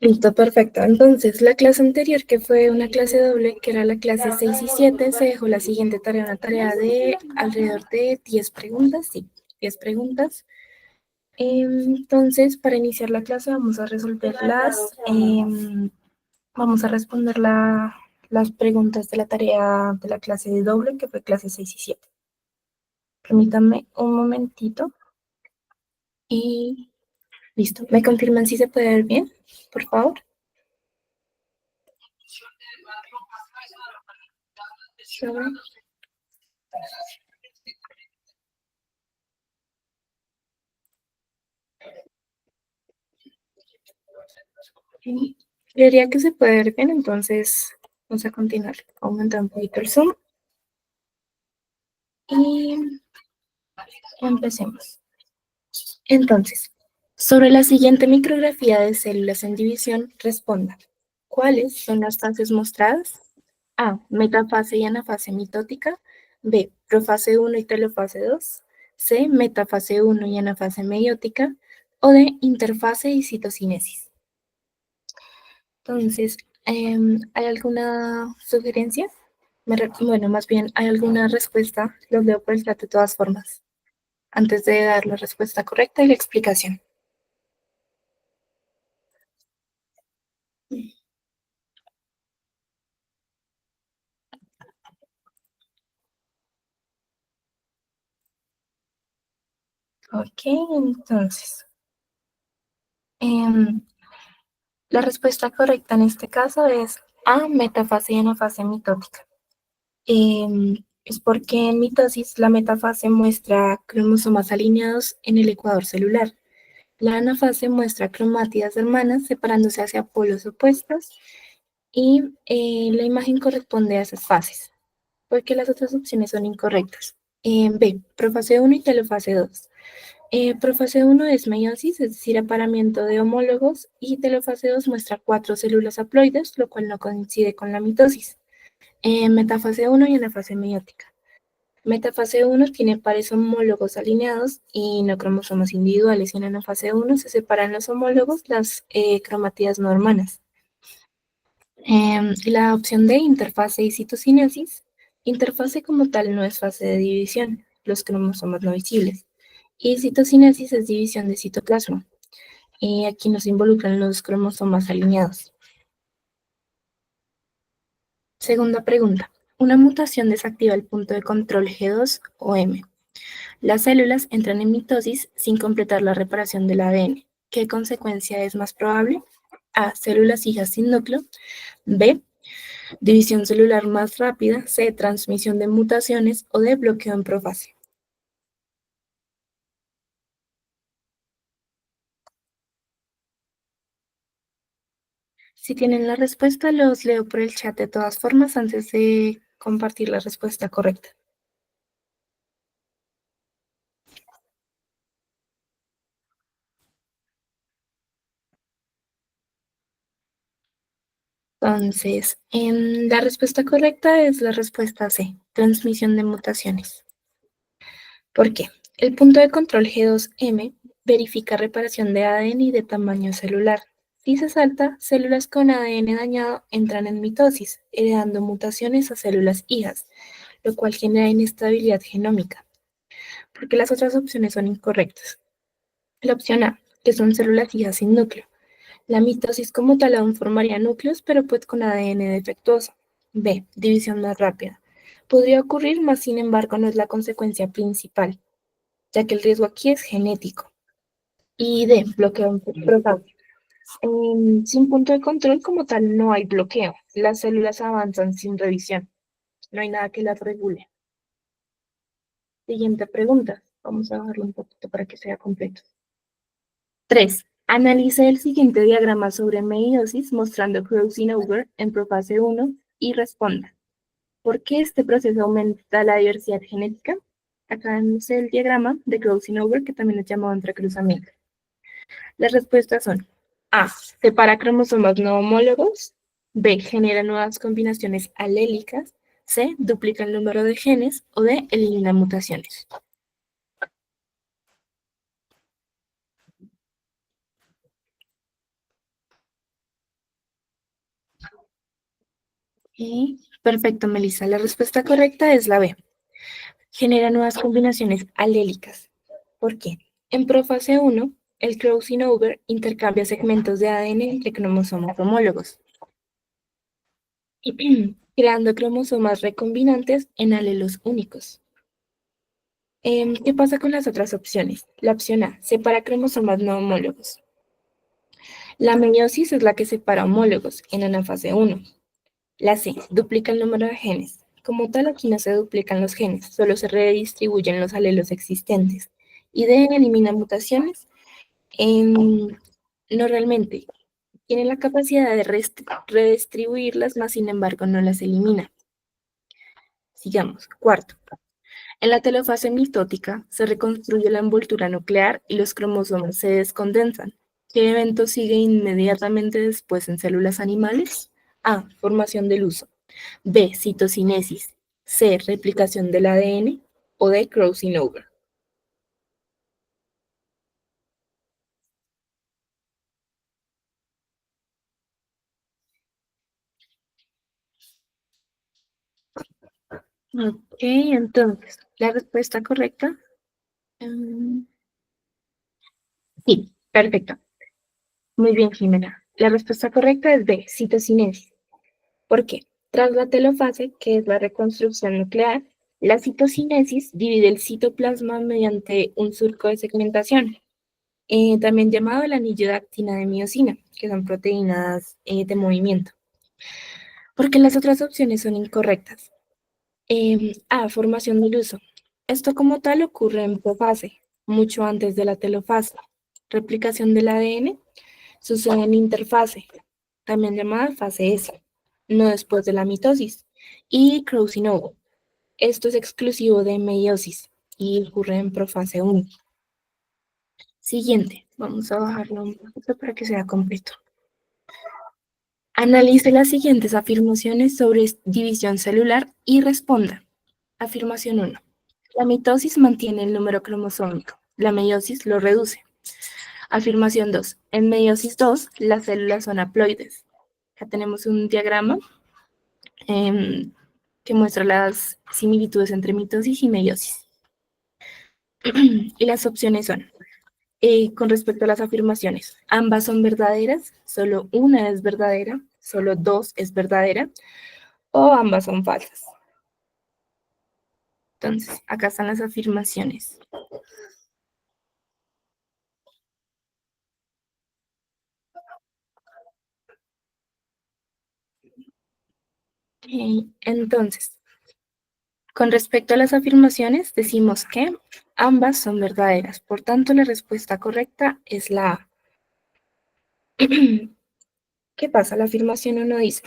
Listo, perfecto. Entonces, la clase anterior, que fue una clase doble, que era la clase 6 y 7, se dejó la siguiente tarea, una tarea de alrededor de 10 preguntas, sí, 10 preguntas. Entonces, para iniciar la clase vamos a vamos a responder las preguntas de la tarea de la clase de doble, que fue clase 6 y 7. Permítanme un momentito y listo. ¿Me confirman si se puede ver bien, por favor? Sí. Creería que se puede ver bien, entonces vamos a continuar. Aumentar un poquito el zoom y empecemos. Entonces, sobre la siguiente micrografía de células en división, responda. ¿Cuáles son las fases mostradas? A. Metafase y anafase mitótica. B. Profase 1 y telofase 2. C. Metafase 1 y anafase meiótica. O D. Interfase y citocinesis. Entonces, ¿hay alguna sugerencia? Bueno, más bien, ¿hay alguna respuesta? Los leo por el chat de todas formas, antes de dar la respuesta correcta y la explicación. Ok, entonces, em, la respuesta correcta en este caso es A, metafase y anafase mitótica. Es porque en mitosis la metafase muestra cromosomas alineados en el ecuador celular. La anafase muestra cromátidas hermanas separándose hacia polos opuestos y la imagen corresponde a esas fases, porque las otras opciones son incorrectas. B, profase 1 y telofase 2. Profase 1 es meiosis, es decir, apareamiento de homólogos, y telofase 2 muestra 4 células haploides, lo cual no coincide con la mitosis. Metafase 1 y anafase meiótica. Metafase 1 tiene pares homólogos alineados y no cromosomas individuales, y en anafase 1 se separan los homólogos, las cromátidas no hermanas. La opción D, interfase y citocinesis. Interfase como tal no es fase de división, los cromosomas no visibles. Y citocinesis es división de citoplasma. Y aquí nos involucran los cromosomas alineados. Segunda pregunta. Una mutación desactiva el punto de control G2 o M. Las células entran en mitosis sin completar la reparación del ADN. ¿Qué consecuencia es más probable? A. Células hijas sin núcleo. B. División celular más rápida. C. Transmisión de mutaciones. O D. Bloqueo en profase. Si tienen la respuesta, los leo por el chat de todas formas antes de compartir la respuesta correcta. Entonces, la respuesta correcta es la respuesta C, transmisión de mutaciones. ¿Por qué? El punto de control G2M verifica reparación de ADN y de tamaño celular. Si se salta, células con ADN dañado entran en mitosis, heredando mutaciones a células hijas, lo cual genera inestabilidad genómica, porque las otras opciones son incorrectas. La opción A, que son células hijas sin núcleo. La mitosis como tal aún formaría núcleos, pero pues con ADN defectuoso. B, división más rápida. Podría ocurrir, mas sin embargo no es la consecuencia principal, ya que el riesgo aquí es genético. Y D, bloqueo total. Sin punto de control como tal no hay bloqueo. Las células avanzan sin revisión. No hay nada que las regule. Siguiente pregunta. Vamos a bajarlo un poquito para que sea completo. 3. Analice el siguiente diagrama sobre meiosis mostrando crossing over en profase 1 y responda. ¿Por qué este proceso aumenta la diversidad genética? Acá vemos el diagrama de crossing over, que también es llamado entrecruzamiento. Las respuestas son A. Separa cromosomas no homólogos. B. Genera nuevas combinaciones alélicas. C. Duplica el número de genes. O D. Elimina mutaciones. Perfecto, Melissa. La respuesta correcta es la B. Genera nuevas combinaciones alélicas. ¿Por qué? En profase 1, el crossing over intercambia segmentos de ADN entre cromosomas homólogos, creando cromosomas recombinantes en alelos únicos. ¿Qué pasa con las otras opciones? La opción A, separa cromosomas no homólogos. La meiosis es la que separa homólogos en anafase 1. La C, duplica el número de genes. Como tal, aquí no se duplican los genes, solo se redistribuyen los alelos existentes. Y D, elimina mutaciones. No realmente. Tiene la capacidad de redistribuirlas, mas sin embargo no las elimina. Sigamos. Cuarto. En la telofase mitótica se reconstruye la envoltura nuclear y los cromosomas se descondensan. ¿Qué evento sigue inmediatamente después en células animales? A. Formación del uso. B. Citocinesis. C. Replicación del ADN. O D. Crossing over. Ok, entonces, la respuesta correcta. mm, sí, perfecto. Muy bien, Jimena. La respuesta correcta es B. Citocinesis. ¿Por qué? Tras la telofase, que es la reconstrucción nuclear, la citocinesis divide el citoplasma mediante un surco de segmentación, también llamado el anillo de actina de miosina, que son proteínas de movimiento. Porque las otras opciones son incorrectas. A. Formación del uso. Esto como tal ocurre en profase, mucho antes de la telofase. Replicación del ADN sucede en interfase, también llamada fase S, no después de la mitosis. Y crossing over. Esto es exclusivo de meiosis y ocurre en profase 1. Siguiente, vamos a bajarlo un poquito para que sea completo. Analice las siguientes afirmaciones sobre división celular y responda. Afirmación 1. La mitosis mantiene el número cromosómico. La meiosis lo reduce. Afirmación 2. En meiosis 2, las células son haploides. Acá tenemos un diagrama em, que muestra las similitudes entre mitosis y meiosis. Y las opciones son, con respecto a las afirmaciones, ambas son verdaderas, solo una es verdadera, solo dos es verdadera, o ambas son falsas. Entonces, acá están las afirmaciones. Entonces, con respecto a las afirmaciones, decimos que ambas son verdaderas. Por tanto, la respuesta correcta es la A. ¿Qué pasa? La afirmación 1 dice,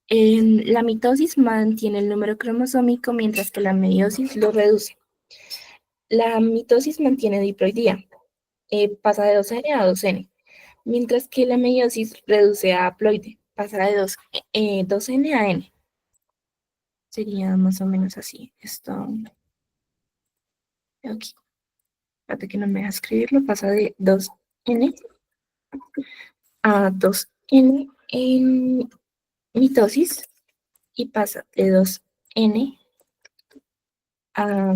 la mitosis mantiene el número cromosómico mientras que la meiosis lo reduce. La mitosis mantiene diploidía, pasa de 2N a 2N, mientras que la meiosis reduce a haploide, pasa de 2N a N. Sería más o menos así. Esto, aquí, espérate que no me deja escribirlo, pasa de 2N a 2N en mitosis y pasa de 2N a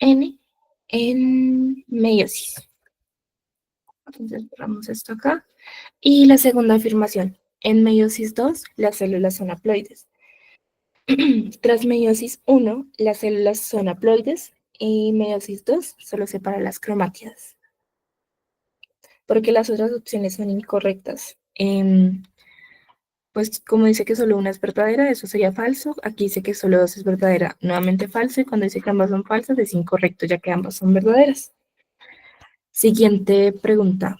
N en meiosis. Entonces borramos esto acá. Y la segunda afirmación. En meiosis 2, las células son haploides. Tras meiosis 1, las células son haploides y meiosis 2 solo separa las cromátidas. Porque las otras opciones son incorrectas. Pues como dice que solo una es verdadera, eso sería falso. Aquí dice que solo dos es verdadera, nuevamente falso. Y cuando dice que ambas son falsas, es incorrecto, ya que ambas son verdaderas. Siguiente pregunta.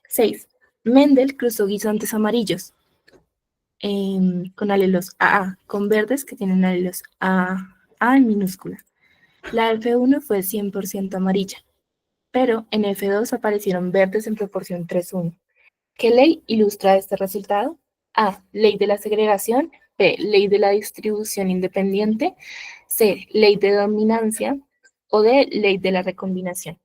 6. Mendel cruzó guisantes amarillos con alelos AA, con verdes que tienen alelos A en minúscula. La F1 fue 100% amarilla, pero en F2 aparecieron verdes en proporción 3:1. ¿Qué ley ilustra este resultado? A. Ley de la segregación. B. Ley de la distribución independiente. C. Ley de dominancia. O D. Ley de la recombinación.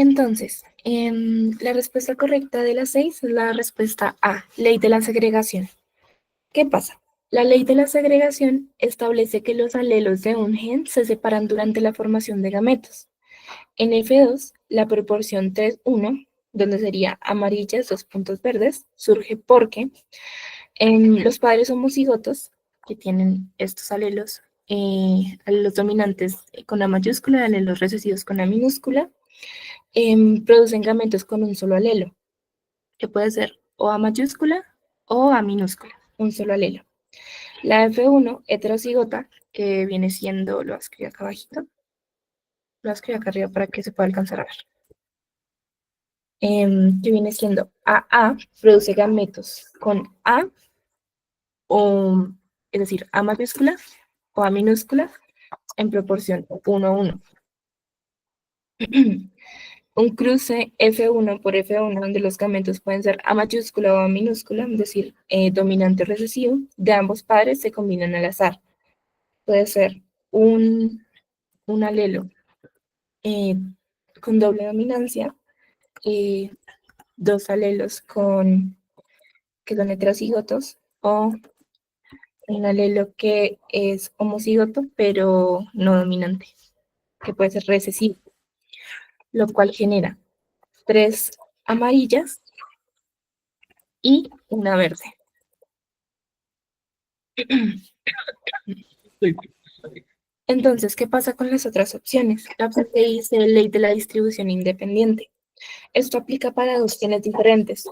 Entonces, la respuesta correcta de las 6 es la respuesta A, ley de la segregación. ¿Qué pasa? La ley de la segregación establece que los alelos de un gen se separan durante la formación de gametos. En F2, la proporción 3:1, donde sería amarillas, 2 puntos verdes, surge porque los padres homocigotos, que tienen estos alelos dominantes con A mayúscula, alelos recesivos con A minúscula, producen gametos con un solo alelo, que puede ser o A mayúscula o A minúscula, un solo alelo. La F1 heterocigota, que viene siendo, lo escribí acá abajito, lo escribí acá arriba para que se pueda alcanzar a ver, que viene siendo AA, produce gametos con A, o, es decir, A mayúscula o A minúscula, en proporción 1:1. Un cruce F1 por F1, donde los gametos pueden ser A mayúscula o A minúscula, es decir, dominante o recesivo, de ambos padres se combinan al azar. Puede ser un alelo con doble dominancia, dos alelos que son heterocigotos, o un alelo que es homocigoto, pero no dominante, que puede ser recesivo, lo cual genera 3 amarillas y una verde. Entonces, ¿qué pasa con las otras opciones? La opción que dice ley de la distribución independiente. Esto aplica para dos genes diferentes.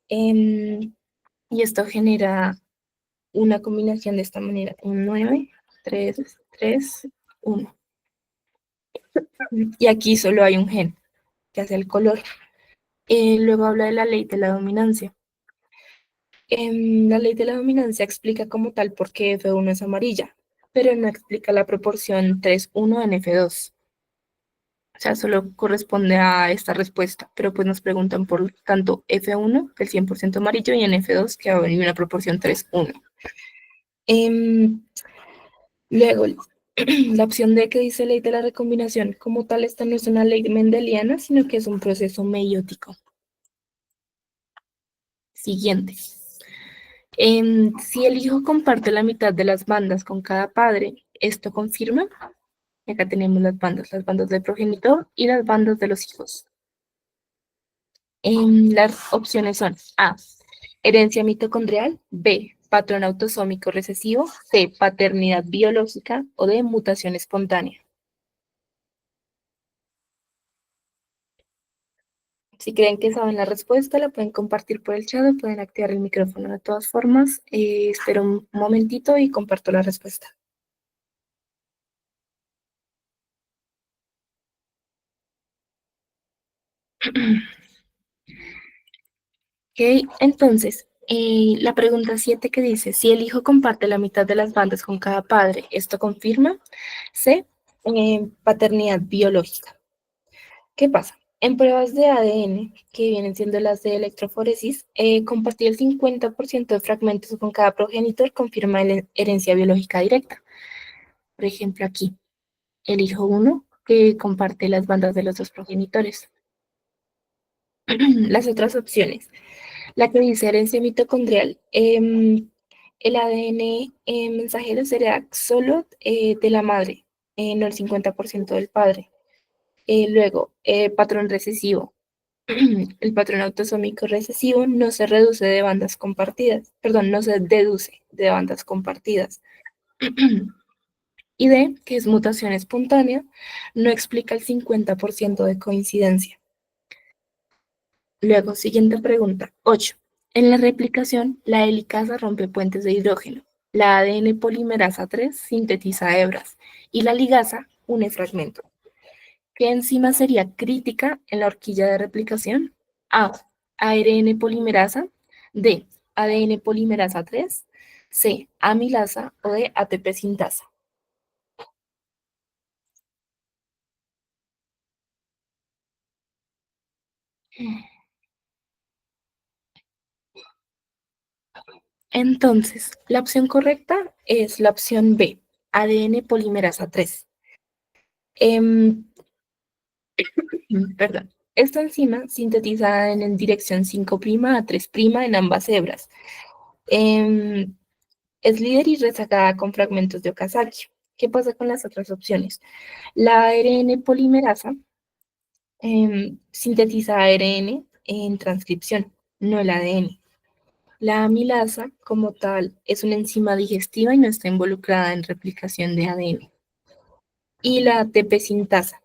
Y esto genera una combinación de esta manera. Un 9, 3, 3, 1. Y aquí solo hay un gen, que hace el color. Luego habla de la ley de la dominancia. La ley de la dominancia explica como tal por qué F1 es amarilla, pero no explica la proporción 3:1 en F2. O sea, solo corresponde a esta respuesta, pero pues nos preguntan por tanto F1, el 100% amarillo, y en F2, que va a venir una proporción 3:1. Luego, la opción D que dice ley de la recombinación, como tal, esta no es una ley mendeliana, sino que es un proceso meiótico. Siguiente. Si el hijo comparte la mitad de las bandas con cada padre, esto confirma. Acá tenemos las bandas del progenitor y las bandas de los hijos. Las opciones son A, herencia mitocondrial, B, patrón autosómico recesivo, C, paternidad biológica o D, mutación espontánea. Si creen que saben la respuesta, la pueden compartir por el chat o pueden activar el micrófono. De todas formas, espero un momentito y comparto la respuesta. Ok, entonces, la pregunta 7 que dice, si el hijo comparte la mitad de las bandas con cada padre, ¿esto confirma? C, paternidad biológica. ¿Qué pasa? En pruebas de ADN, que vienen siendo las de electroforesis, compartir el 50% de fragmentos con cada progenitor confirma la herencia biológica directa. Por ejemplo, aquí, el hijo 1 que comparte las bandas de los dos progenitores. Las otras opciones. La que dice herencia mitocondrial. El ADN mensajero será solo de la madre, no el 50% del padre. Luego, patrón recesivo. El patrón autosómico recesivo no se reduce de bandas compartidas, perdón, no se deduce de bandas compartidas. Y D, que es mutación espontánea, no explica el 50% de coincidencia. Luego, siguiente pregunta. 8. En la replicación, la helicasa rompe puentes de hidrógeno. La ADN polimerasa 3 sintetiza hebras y la ligasa une fragmentos. ¿Qué enzima sería crítica en la horquilla de replicación? A. ARN polimerasa. D. ADN polimerasa 3. C. Amilasa o D. ATP sintasa. Entonces, la opción correcta es la opción B. ADN polimerasa 3. Perdón. Esta enzima sintetiza en dirección 5' a 3' en ambas hebras. Es líder y rezagada con fragmentos de Okazaki. ¿Qué pasa con las otras opciones? La ARN polimerasa sintetiza ARN en transcripción, no el ADN. La amilasa, como tal, es una enzima digestiva y no está involucrada en replicación de ADN. Y la ATP sintasa.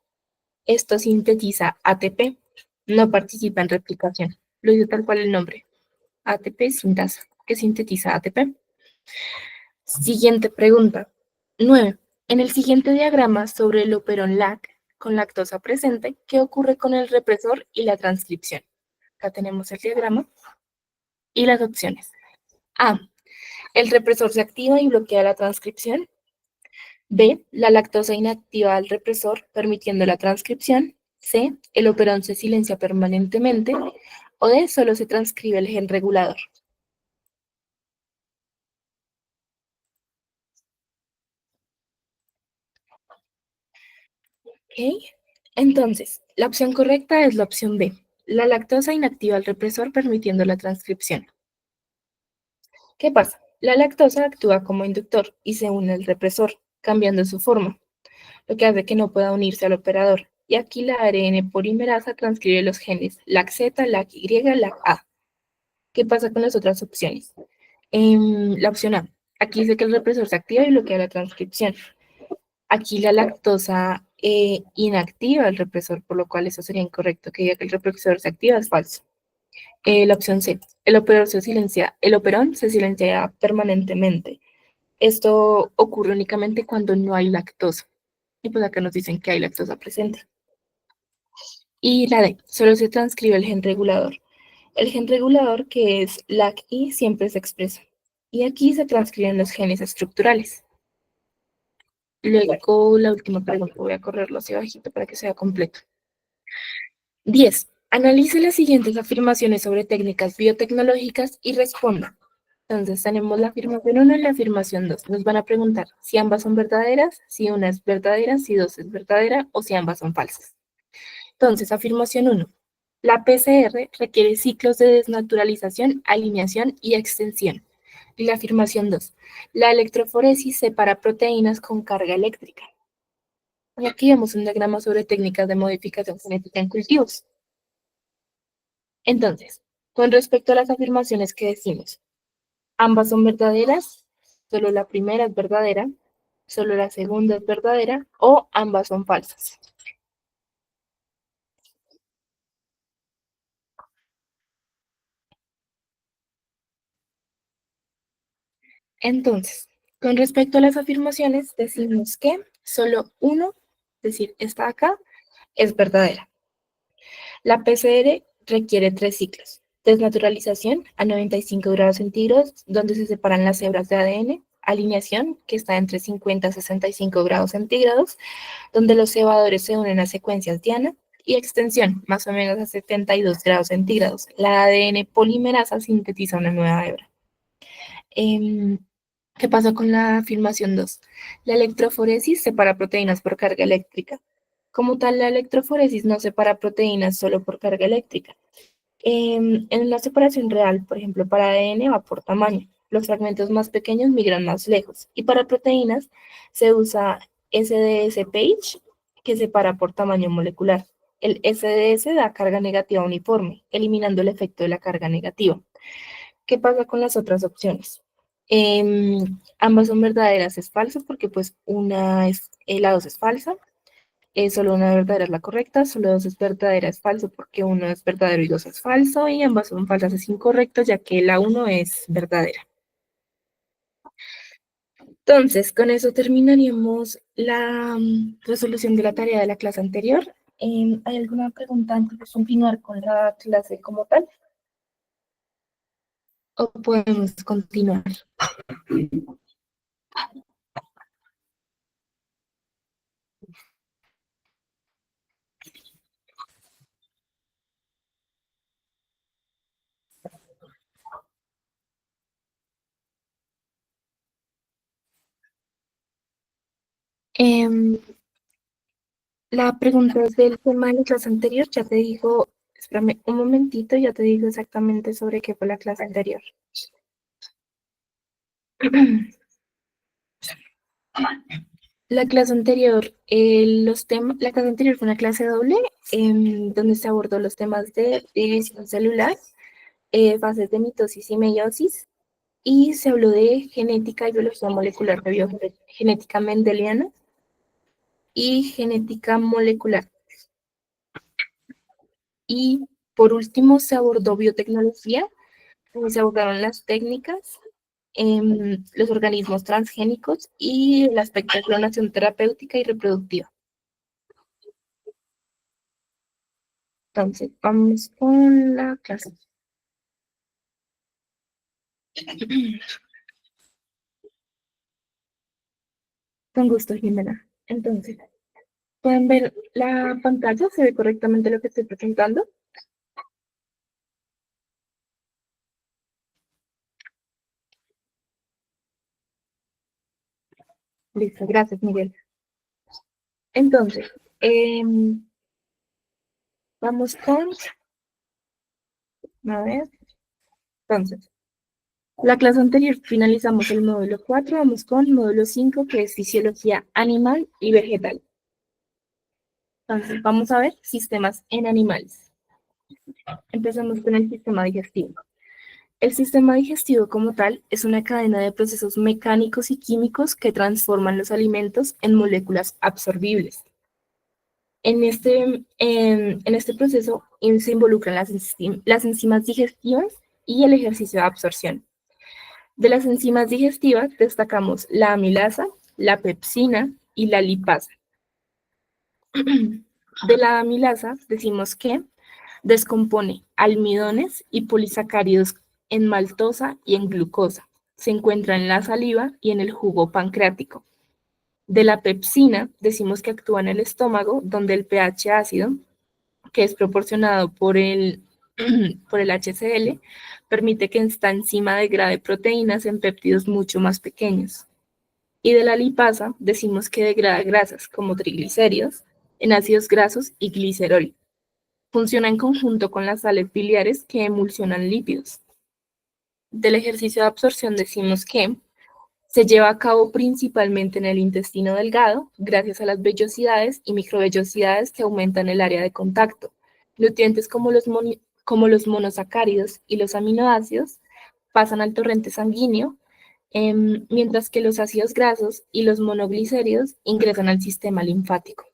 Esto sintetiza ATP, no participa en replicación. Lo dice tal cual el nombre. ATP sintasa, que sintetiza ATP. Siguiente pregunta. 9. En el siguiente diagrama sobre el operón LAC con lactosa presente, ¿qué ocurre con el represor y la transcripción? Acá tenemos el diagrama y las opciones. A. El represor se activa y bloquea la transcripción. B. La lactosa inactiva al represor, permitiendo la transcripción. C. El operón se silencia permanentemente. O D. Solo se transcribe el gen regulador. ¿Ok? Entonces, la opción correcta es la opción B. La lactosa inactiva al represor, permitiendo la transcripción. ¿Qué pasa? La lactosa actúa como inductor y se une al represor, cambiando su forma, lo que hace que no pueda unirse al operador. Y aquí la ARN polimerasa transcribe los genes LAC-Z, LAC-Y, LAC-A. ¿Qué pasa con las otras opciones? La opción A. Aquí dice que el represor se activa y bloquea la transcripción. Aquí la lactosa inactiva el represor, por lo cual eso sería incorrecto. Que diga que el represor se activa es falso. La opción C. El operón se silencia permanentemente. Esto ocurre únicamente cuando no hay lactosa. Y pues acá nos dicen que hay lactosa presente. Y la D. Solo se transcribe el gen regulador. El gen regulador, que es LAC-I, siempre se expresa. Y aquí se transcriben los genes estructurales. Luego, la última pregunta, voy a correrlo hacia abajito para que sea completo. 10. Analice las siguientes afirmaciones sobre técnicas biotecnológicas y responda. Entonces, tenemos la afirmación 1 y la afirmación 2. Nos van a preguntar si ambas son verdaderas, si una es verdadera, si dos es verdadera o si ambas son falsas. Entonces, afirmación 1. La PCR requiere ciclos de desnaturalización, alineación y extensión. Y la afirmación 2. La electroforesis separa proteínas con carga eléctrica. Y aquí vemos un diagrama sobre técnicas de modificación genética en cultivos. Entonces, con respecto a las afirmaciones que decimos, ambas son verdaderas, solo la primera es verdadera, solo la segunda es verdadera o ambas son falsas. Entonces, con respecto a las afirmaciones, decimos que solo uno, es decir, esta acá, es verdadera. La PCR requiere 3 ciclos. Desnaturalización a 95 grados centígrados, donde se separan las hebras de ADN. Alineación, que está entre 50 y 65 grados centígrados, donde los cebadores se unen a secuencias diana. Y extensión, más o menos a 72 grados centígrados. La ADN polimerasa sintetiza una nueva hebra. Em, ¿Qué pasa con la afirmación 2? La electroforesis separa proteínas por carga eléctrica. Como tal, la electroforesis no separa proteínas solo por carga eléctrica. En la separación real, por ejemplo, para ADN va por tamaño. Los fragmentos más pequeños migran más lejos. Y para proteínas se usa SDS page, que separa por tamaño molecular. El SDS da carga negativa uniforme, eliminando el efecto de la carga negativa. ¿Qué pasa con las otras opciones? Ambas son verdaderas, es falso, porque pues la dos es falsa, solo una verdadera es la correcta, solo dos es verdadera, es falso, porque uno es verdadero y dos es falso, y ambas son falsas, es incorrecto, ya que la uno es verdadera. Entonces, con eso terminaríamos la resolución de la tarea de la clase anterior. ¿Hay alguna pregunta antes de continuar con la clase como tal? ¿O podemos continuar? Em, La pregunta es del tema de la clase anterior, ya te digo, espérame un momentito, ya te digo exactamente sobre qué fue la clase anterior. La clase anterior, la clase anterior fue una clase doble donde se abordó los temas de división celular, fases de mitosis y meiosis, y se habló de genética y biología molecular de biogenética mendeliana y genética molecular. Y por último se abordó biotecnología, donde se abordaron las técnicas, los organismos transgénicos y el aspecto de clonación terapéutica y reproductiva. Entonces, vamos con la clase. Con gusto, Jimena. Entonces, ¿pueden ver la pantalla? ¿Se ve correctamente lo que estoy presentando? Listo, gracias, Miguel. Entonces, vamos con, a ver, entonces, la clase anterior finalizamos el módulo 4, vamos con módulo 5, que es fisiología animal y vegetal. Entonces, vamos a ver sistemas en animales. Empezamos con el sistema digestivo. El sistema digestivo como tal es una cadena de procesos mecánicos y químicos que transforman los alimentos en moléculas absorbibles. En este proceso se involucran las enzimas digestivas y el ejercicio de absorción. De las enzimas digestivas destacamos la amilasa, la pepsina y la lipasa. De la amilasa decimos que descompone almidones y polisacáridos en maltosa y en glucosa. Se encuentra en la saliva y en el jugo pancreático. De la pepsina decimos que actúa en el estómago, donde el pH ácido, que es proporcionado por por el HCl, permite que esta enzima degrade proteínas en péptidos mucho más pequeños. Y de la lipasa decimos que degrada grasas como triglicéridos en ácidos grasos y glicerol. Funciona en conjunto con las sales biliares que emulsionan lípidos. Del ejercicio de absorción decimos que se lleva a cabo principalmente en el intestino delgado, gracias a las vellosidades y microvellosidades que aumentan el área de contacto. Nutrientes como los monosacáridos y los aminoácidos pasan al torrente sanguíneo, mientras que los ácidos grasos y los monoglicéridos ingresan al sistema linfático.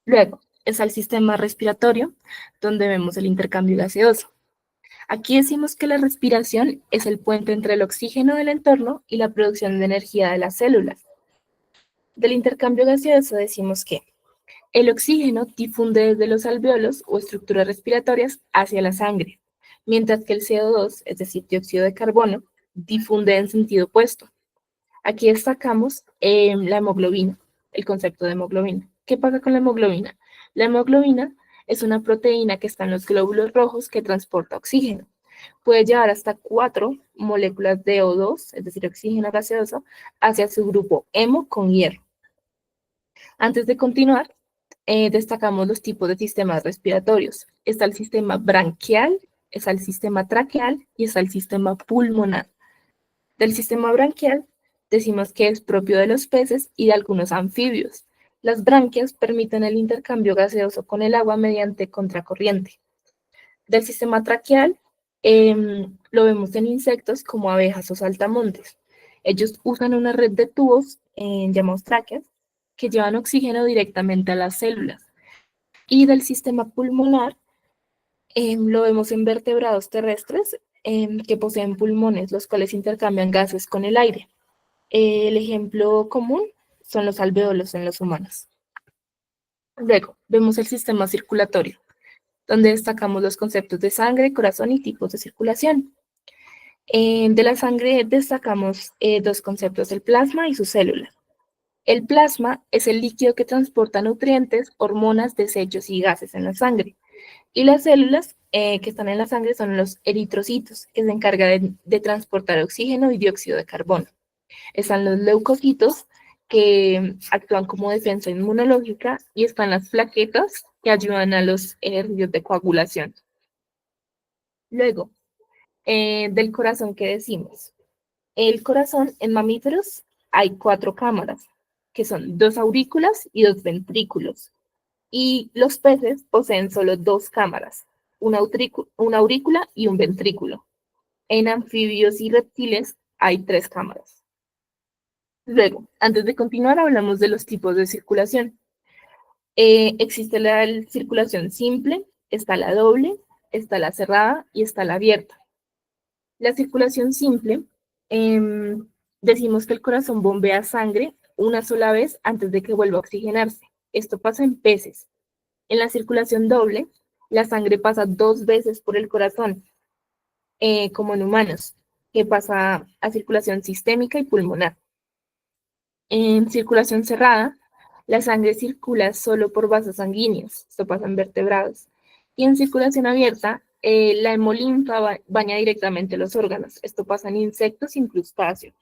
Luego está el sistema respiratorio, donde vemos el intercambio gaseoso. Aquí decimos que la respiración es el puente entre el oxígeno del entorno y la producción de energía de las células. Del intercambio gaseoso decimos que el oxígeno difunde desde los alveolos o estructuras respiratorias hacia la sangre, mientras que el CO2, es decir, dióxido de carbono, difunde en sentido opuesto. Aquí destacamos la hemoglobina, el concepto de hemoglobina. ¿Qué pasa con la hemoglobina? La hemoglobina es una proteína que está en los glóbulos rojos que transporta oxígeno. Puede llevar hasta 4 moléculas de O2, es decir, oxígeno gaseoso, hacia su grupo hemo con hierro. Antes de continuar, destacamos los tipos de sistemas respiratorios. Está el sistema branquial, está el sistema traqueal y está el sistema pulmonar. Del sistema branquial decimos que es propio de los peces y de algunos anfibios. Las branquias permiten el intercambio gaseoso con el agua mediante contracorriente. Del sistema traqueal lo vemos en insectos como abejas o saltamontes. Ellos usan una red de tubos llamados tráqueas que llevan oxígeno directamente a las células. Y del sistema pulmonar lo vemos en vertebrados terrestres que poseen pulmones, los cuales intercambian gases con el aire. El ejemplo común son los alveolos en los humanos. Luego, vemos el sistema circulatorio, donde destacamos los conceptos de sangre, corazón y tipos de circulación. De la sangre destacamos dos conceptos, el plasma y sus células. El plasma es el líquido que transporta nutrientes, hormonas, desechos y gases en la sangre. Y las células que están en la sangre son los eritrocitos, que se encargan de transportar oxígeno y dióxido de carbono. Están los leucocitos, que actúan como defensa inmunológica, y están las plaquetas, que ayudan a los ejercicios de coagulación. Luego, del corazón, ¿qué decimos? El corazón en mamíferos hay 4 cámaras, que son 2 aurículas y 2 ventrículos. Y los peces poseen solo 2 cámaras, una aurícula y un ventrículo. En anfibios y reptiles hay 3 cámaras. Luego, antes de continuar, hablamos de los tipos de circulación. Existe la circulación simple, está la doble, está la cerrada y está la abierta. La circulación simple, decimos que el corazón bombea sangre una sola vez antes de que vuelva a oxigenarse. Esto pasa en peces. En la circulación doble, la sangre pasa 2 veces por el corazón, como en humanos, que pasa a circulación sistémica y pulmonar. En circulación cerrada, la sangre circula solo por vasos sanguíneos, esto pasa en vertebrados. Y en circulación abierta, la hemolinfa baña directamente los órganos, esto pasa en insectos y crustáceos.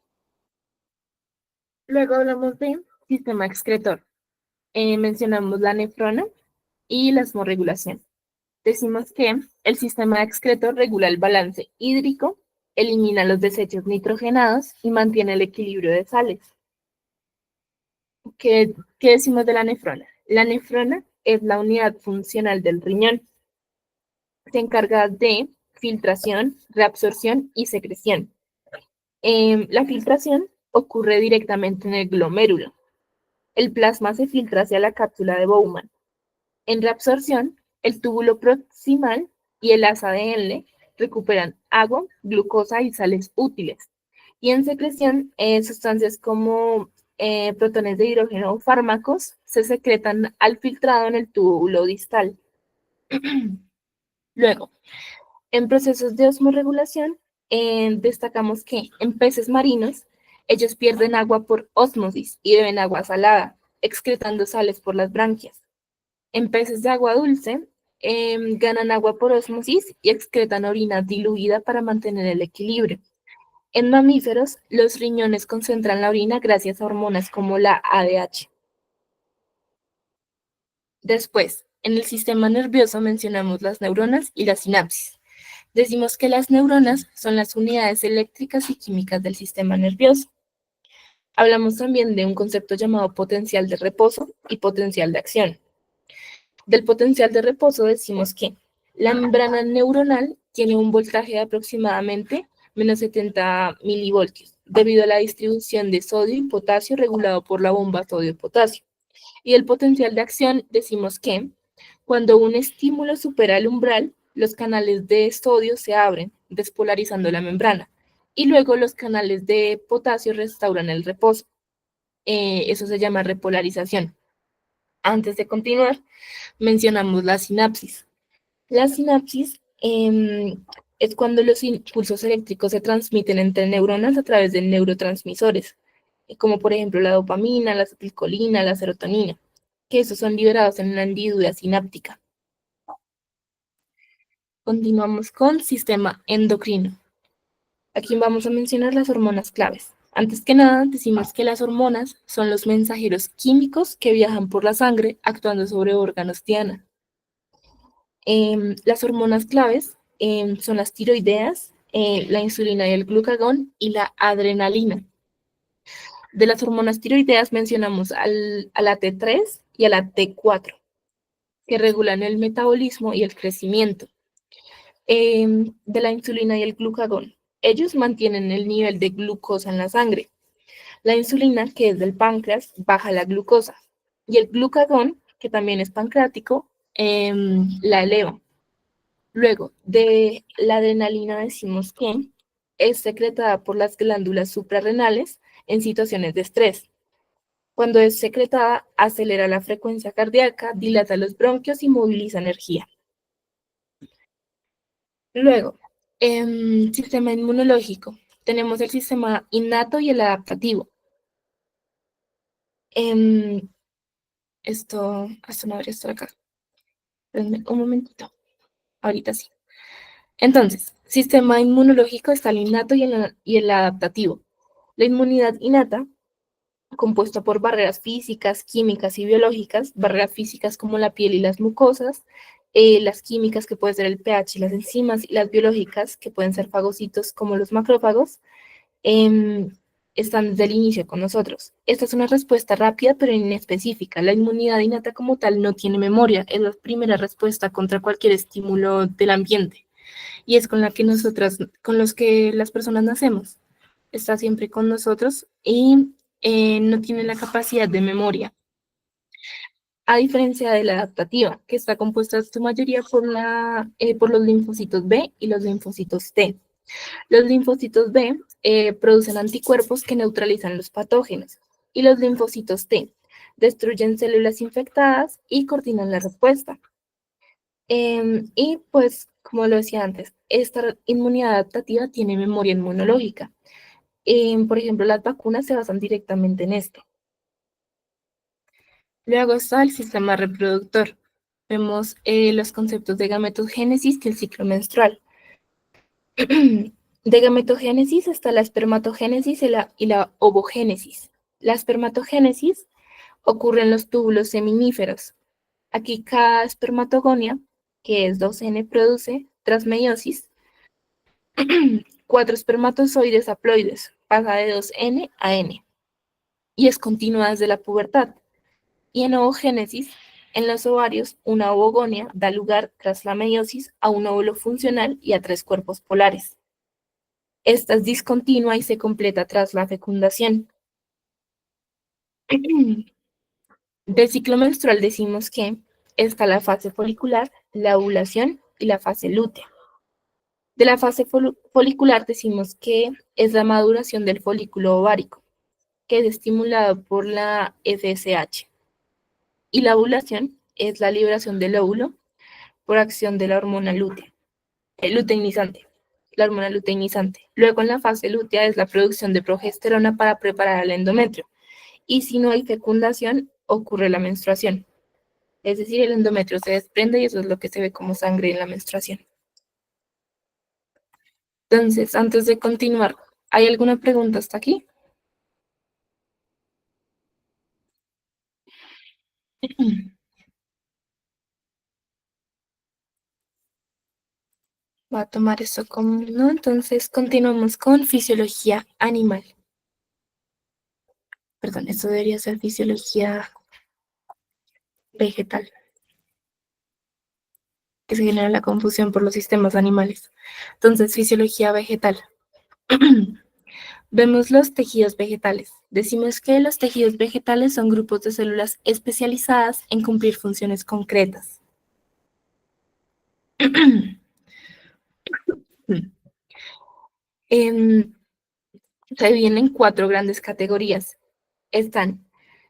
Luego hablamos de sistema excretor. Mencionamos la nefrona y la osmorregulación. Decimos que el sistema excretor regula el balance hídrico, elimina los desechos nitrogenados y mantiene el equilibrio de sales. ¿Qué decimos de la nefrona? La nefrona es la unidad funcional del riñón. Se encarga de filtración, reabsorción y secreción. La filtración ocurre directamente en el glomérulo. El plasma se filtra hacia la cápsula de Bowman. En reabsorción, el túbulo proximal y el asa de Henle recuperan agua, glucosa y sales útiles. Y en secreción, sustancias como protones de hidrógeno o fármacos se secretan al filtrado en el túbulo distal. Luego, en procesos de osmorregulación, destacamos que en peces marinos, ellos pierden agua por ósmosis y beben agua salada, excretando sales por las branquias. En peces de agua dulce, ganan agua por ósmosis y excretan orina diluida para mantener el equilibrio. En mamíferos, los riñones concentran la orina gracias a hormonas como la ADH. Después, en el sistema nervioso mencionamos las neuronas y la sinapsis. Decimos que las neuronas son las unidades eléctricas y químicas del sistema nervioso. Hablamos también de un concepto llamado potencial de reposo y potencial de acción. Del potencial de reposo decimos que la membrana neuronal tiene un voltaje de aproximadamente menos 70 milivoltios, debido a la distribución de sodio y potasio regulado por la bomba sodio-potasio. Y el potencial de acción decimos que cuando un estímulo supera el umbral, los canales de sodio se abren, despolarizando la membrana, y luego los canales de potasio restauran el reposo. Eso se llama repolarización. Antes de continuar, mencionamos la sinapsis. La sinapsis es cuando los impulsos eléctricos se transmiten entre neuronas a través de neurotransmisores, como por ejemplo la dopamina, la acetilcolina, la serotonina, que esos son liberados en la hendidura sináptica. Continuamos con sistema endocrino. Aquí vamos a mencionar las hormonas claves. Antes que nada, decimos que las hormonas son los mensajeros químicos que viajan por la sangre actuando sobre órganos diana. Las hormonas claves son las tiroideas, la insulina y el glucagón y la adrenalina. De las hormonas tiroideas mencionamos a la T3 y a la T4, que regulan el metabolismo y el crecimiento. De la insulina y el glucagón, ellos mantienen el nivel de glucosa en la sangre. La insulina, que es del páncreas, baja la glucosa. Y el glucagón, que también es pancreático, la eleva. Luego, de la adrenalina decimos que es secretada por las glándulas suprarrenales en situaciones de estrés. Cuando es secretada, acelera la frecuencia cardíaca, dilata los bronquios y moviliza energía. Luego, sistema inmunológico. Tenemos el sistema innato y el adaptativo. Esto no debería estar acá. Espérenme un momentito. Ahorita sí. Entonces, sistema inmunológico está el innato y el adaptativo. La inmunidad innata compuesto por barreras físicas, químicas y biológicas, barreras físicas como la piel y las mucosas, las químicas que pueden ser el pH y las enzimas, y las biológicas que pueden ser fagocitos como los macrófagos, em, están desde el inicio con nosotros. Esta es una respuesta rápida pero inespecífica. La inmunidad innata como tal no tiene memoria, es la primera respuesta contra cualquier estímulo del ambiente y es con la que nosotras, con los que las personas nacemos. Está siempre con nosotros y no tiene la capacidad de memoria, a diferencia de la adaptativa, que está compuesta en su mayoría por los linfocitos B y los linfocitos T. Los linfocitos B producen anticuerpos que neutralizan los patógenos y los linfocitos T destruyen células infectadas y coordinan la respuesta. Y pues, como lo decía antes, esta inmunidad adaptativa tiene memoria inmunológica. Por ejemplo, las vacunas se basan directamente en esto. Luego está el sistema reproductor. Vemos los conceptos de gametogénesis y el ciclo menstrual. De gametogénesis está la espermatogénesis y la ovogénesis. La espermatogénesis ocurre en los túbulos seminíferos. Aquí cada espermatogonia, que es 2N, produce, tras meiosis, 4 espermatozoides haploides, pasa de 2N a N, y es continua desde la pubertad. Y en ovogénesis, en los ovarios, una ovogonia da lugar tras la meiosis a un óvulo funcional y a 3 cuerpos polares. Esta es discontinua y se completa tras la fecundación. Del ciclo menstrual decimos que está la fase folicular, la ovulación y la fase lútea. De la fase folicular decimos que es la maduración del folículo ovárico, que es estimulado por la FSH. Y la ovulación es la liberación del óvulo por acción de la hormona lútea, luteinizante, la hormona luteinizante. Luego en la fase lútea es la producción de progesterona para preparar el endometrio. Y si no hay fecundación, ocurre la menstruación. Es decir, el endometrio se desprende y eso es lo que se ve como sangre en la menstruación. Entonces, antes de continuar, ¿hay alguna pregunta hasta aquí? Voy a tomar eso como no, entonces continuamos con fisiología animal. Perdón, esto debería ser fisiología vegetal, que se genera la confusión por los sistemas animales. Entonces, fisiología vegetal. Vemos los tejidos vegetales. Decimos que los tejidos vegetales son grupos de células especializadas en cumplir funciones concretas. Se dividen en 4 grandes categorías. Están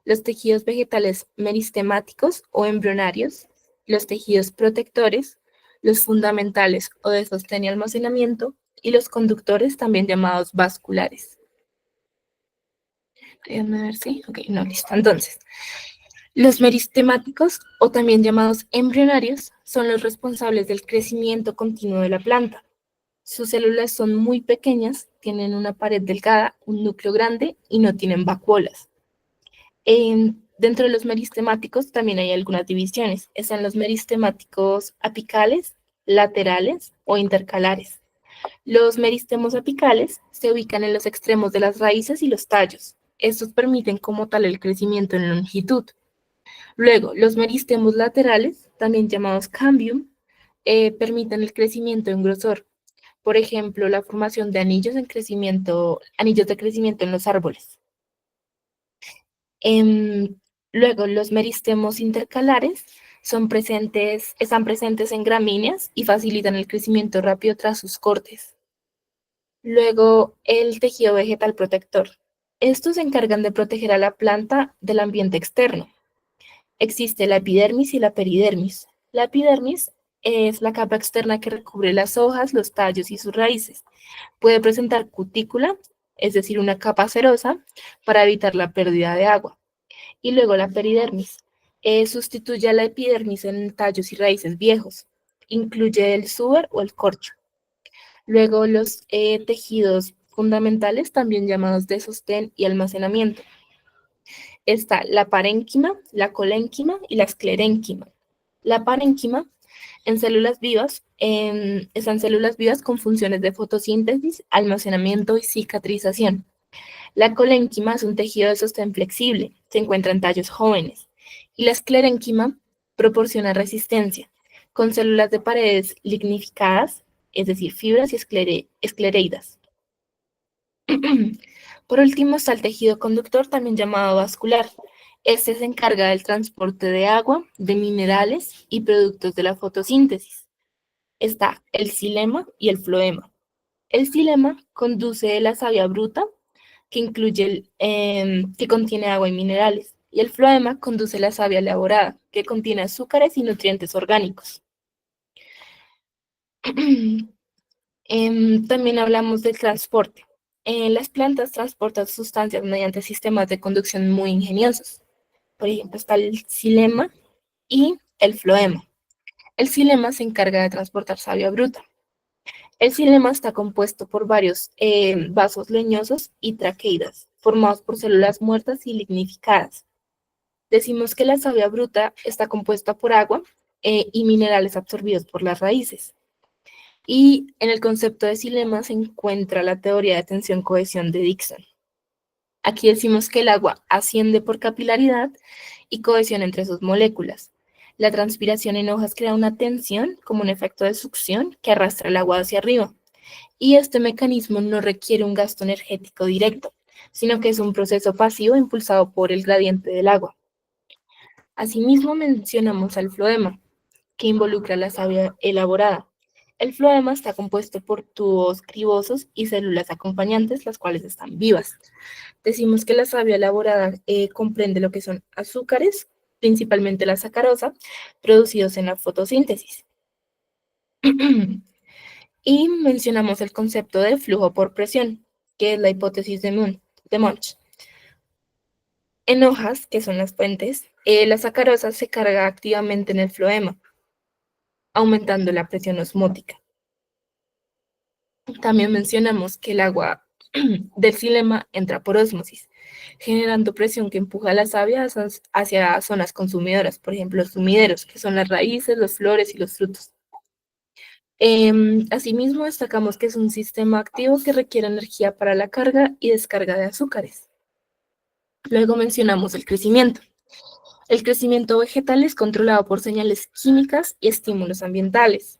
los tejidos vegetales meristemáticos o embrionarios, los tejidos protectores, los fundamentales o de sostén y almacenamiento, y los conductores, también llamados vasculares. Déjenme ver si. Ok, no, listo. Entonces, los meristemáticos, o también llamados embrionarios, son los responsables del crecimiento continuo de la planta. Sus células son muy pequeñas, tienen una pared delgada, un núcleo grande y no tienen vacuolas. Dentro de los meristemáticos también hay algunas divisiones. Están los meristemáticos apicales, laterales o intercalares. Los meristemos apicales se ubican en los extremos de las raíces y los tallos. Estos permiten como tal el crecimiento en longitud. Luego, los meristemos laterales, también llamados cambium, permiten el crecimiento en grosor. Por ejemplo, la formación de anillos anillos de crecimiento en los árboles. Luego, los meristemos intercalares están presentes en gramíneas y facilitan el crecimiento rápido tras sus cortes. Luego, el tejido vegetal protector. Estos se encargan de proteger a la planta del ambiente externo. Existe la epidermis y la peridermis. La epidermis es la capa externa que recubre las hojas, los tallos y sus raíces. Puede presentar cutícula, es decir, una capa cerosa, para evitar la pérdida de agua. Y luego la peridermis. Sustituye a la epidermis en tallos y raíces viejos. Incluye el suber o el corcho. Luego los tejidos fundamentales, también llamados de sostén y almacenamiento. está la parénquima, la colénquima y la esclerénquima. La parénquima en células vivas, están células vivas con funciones de fotosíntesis, almacenamiento y cicatrización. La colénquima es un tejido de sostén flexible, se encuentra en tallos jóvenes. Y la esclerénquima proporciona resistencia, con células de paredes lignificadas, es decir, fibras y esclereidas. Por último está el tejido conductor, también llamado vascular. Este se encarga del transporte de agua, de minerales y productos de la fotosíntesis. Está el xilema y el floema. El xilema conduce la savia bruta, que contiene agua y minerales, y el floema conduce la savia elaborada, que contiene azúcares y nutrientes orgánicos. También hablamos del transporte. Las plantas transportan sustancias mediante sistemas de conducción muy ingeniosos. Por ejemplo, está el xilema y el floema. El xilema se encarga de transportar savia bruta. El xilema está compuesto por varios vasos leñosos y traqueidas, formados por células muertas y lignificadas. Decimos que la savia bruta está compuesta por agua y minerales absorbidos por las raíces. Y en el concepto de xilema se encuentra la teoría de tensión-cohesión de Dickson. Aquí decimos que el agua asciende por capilaridad y cohesión entre sus moléculas. La transpiración en hojas crea una tensión como un efecto de succión que arrastra el agua hacia arriba. Y este mecanismo no requiere un gasto energético directo, sino que es un proceso pasivo impulsado por el gradiente del agua. Asimismo mencionamos al floema, que involucra la savia elaborada. El floema está compuesto por tubos cribosos y células acompañantes, las cuales están vivas. Decimos que la savia elaborada comprende lo que son azúcares, principalmente la sacarosa, producidos en la fotosíntesis. Y mencionamos el concepto de flujo por presión, que es la hipótesis de Munch. En hojas, que son las fuentes, la sacarosa se carga activamente en el floema, aumentando la presión osmótica. También mencionamos que el agua del xilema entra por ósmosis, generando presión que empuja a la savia hacia zonas consumidoras, por ejemplo, los sumideros, que son las raíces, las flores y los frutos. Asimismo, destacamos que es un sistema activo que requiere energía para la carga y descarga de azúcares. Luego mencionamos el crecimiento. El crecimiento vegetal es controlado por señales químicas y estímulos ambientales.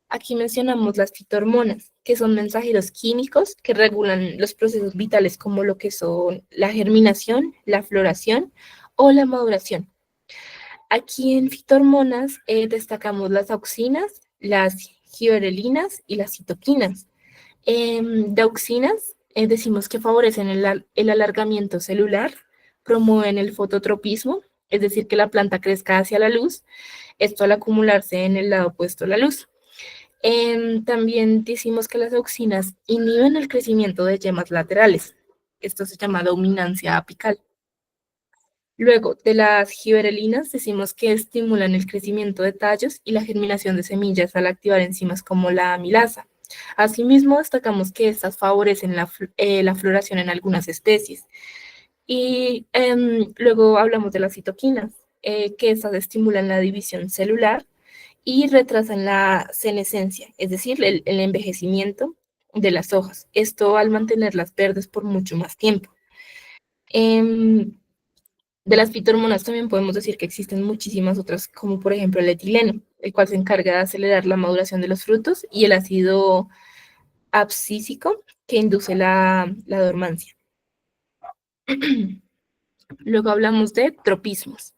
Aquí mencionamos las fitohormonas, que son mensajeros químicos que regulan los procesos vitales como lo que son la germinación, la floración o la maduración. Aquí en fitohormonas destacamos las auxinas, las gibberelinas y las citoquinas. De auxinas decimos que favorecen el alargamiento celular, promueven el fototropismo, es decir, que la planta crezca hacia la luz, esto al acumularse en el lado opuesto a la luz. También decimos que las auxinas inhiben el crecimiento de yemas laterales. Esto se llama dominancia apical. Luego, de las gibberelinas decimos que estimulan el crecimiento de tallos y la germinación de semillas al activar enzimas como la amilasa. Asimismo, destacamos que estas favorecen la floración en algunas especies. Y luego hablamos de las citoquinas, que estas estimulan la división celular y retrasan la senescencia, es decir, el envejecimiento de las hojas. Esto al mantenerlas verdes por mucho más tiempo. De las fitohormonas también podemos decir que existen muchísimas otras, como por ejemplo el etileno, el cual se encarga de acelerar la maduración de los frutos, y el ácido abscísico, que induce la dormancia. Luego hablamos de tropismos.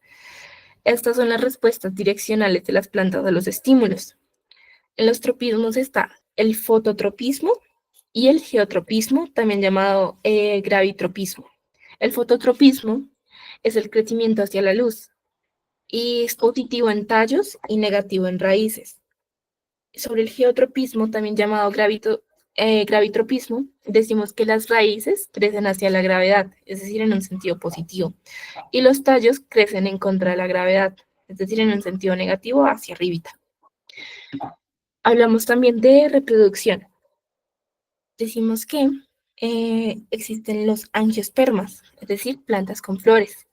Estas son las respuestas direccionales de las plantas a los estímulos. En los tropismos está el fototropismo y el geotropismo, también llamado gravitropismo. El fototropismo es el crecimiento hacia la luz y es positivo en tallos y negativo en raíces. Sobre el geotropismo, también llamado gravitropismo, decimos que las raíces crecen hacia la gravedad, es decir, en un sentido positivo, y los tallos crecen en contra de la gravedad, es decir, en un sentido negativo hacia arribita. Hablamos también de reproducción. Decimos que existen los angiospermas, es decir, plantas con flores.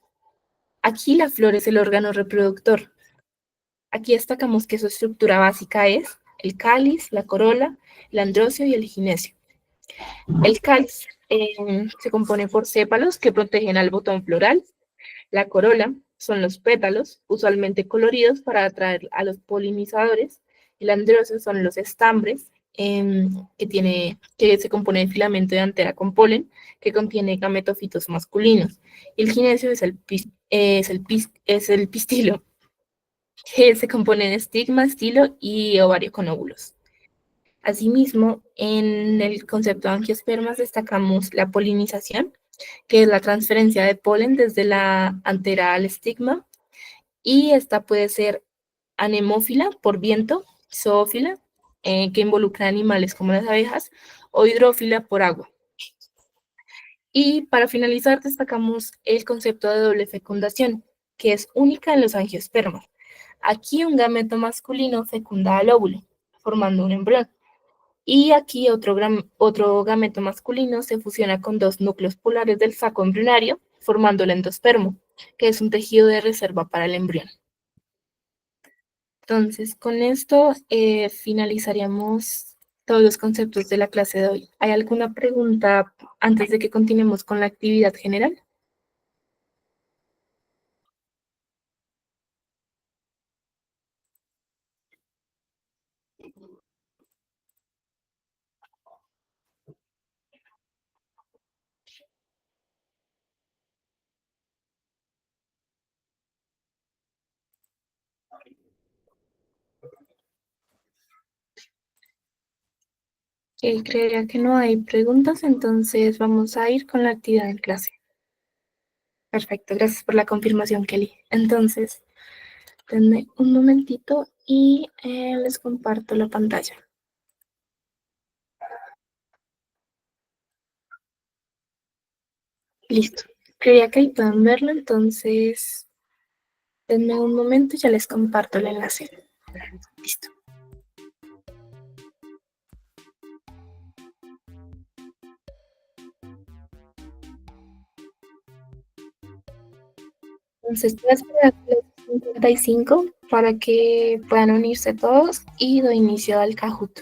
Aquí la flor es el órgano reproductor. Aquí destacamos que su estructura básica es el cáliz, la corola, el androcio y el gineceo. El cáliz se compone por sépalos que protegen al botón floral. La corola son los pétalos, usualmente coloridos para atraer a los polinizadores. El androcio son los estambres, que se compone de filamento de antera con polen, que contiene gametofitos masculinos. Y el gineceo es el pistilo, que se compone de estigma, estilo y ovario con óvulos. Asimismo, en el concepto de angiospermas destacamos la polinización, que es la transferencia de polen desde la antera al estigma, y esta puede ser anemófila por viento, zoófila, que involucra animales como las abejas, o hidrófila por agua. Y para finalizar, destacamos el concepto de doble fecundación, que es única en los angiospermas. Aquí un gameto masculino fecunda al óvulo, formando un embrión. Y aquí otro gameto masculino se fusiona con dos núcleos polares del saco embrionario, formando el endospermo, que es un tejido de reserva para el embrión. Entonces, con esto finalizaríamos todos los conceptos de la clase de hoy. ¿Hay alguna pregunta antes de que continuemos con la actividad general? Creería que no hay preguntas, entonces vamos a ir con la actividad en clase. Perfecto, gracias por la confirmación, Kelly. Entonces, denme un momentito y les comparto la pantalla. Listo. Creía que ahí pueden verlo, entonces denme un momento y ya les comparto el enlace. Listo. Entonces, voy a esperar a las 55 para que puedan unirse todos y doy inicio al Kahoot.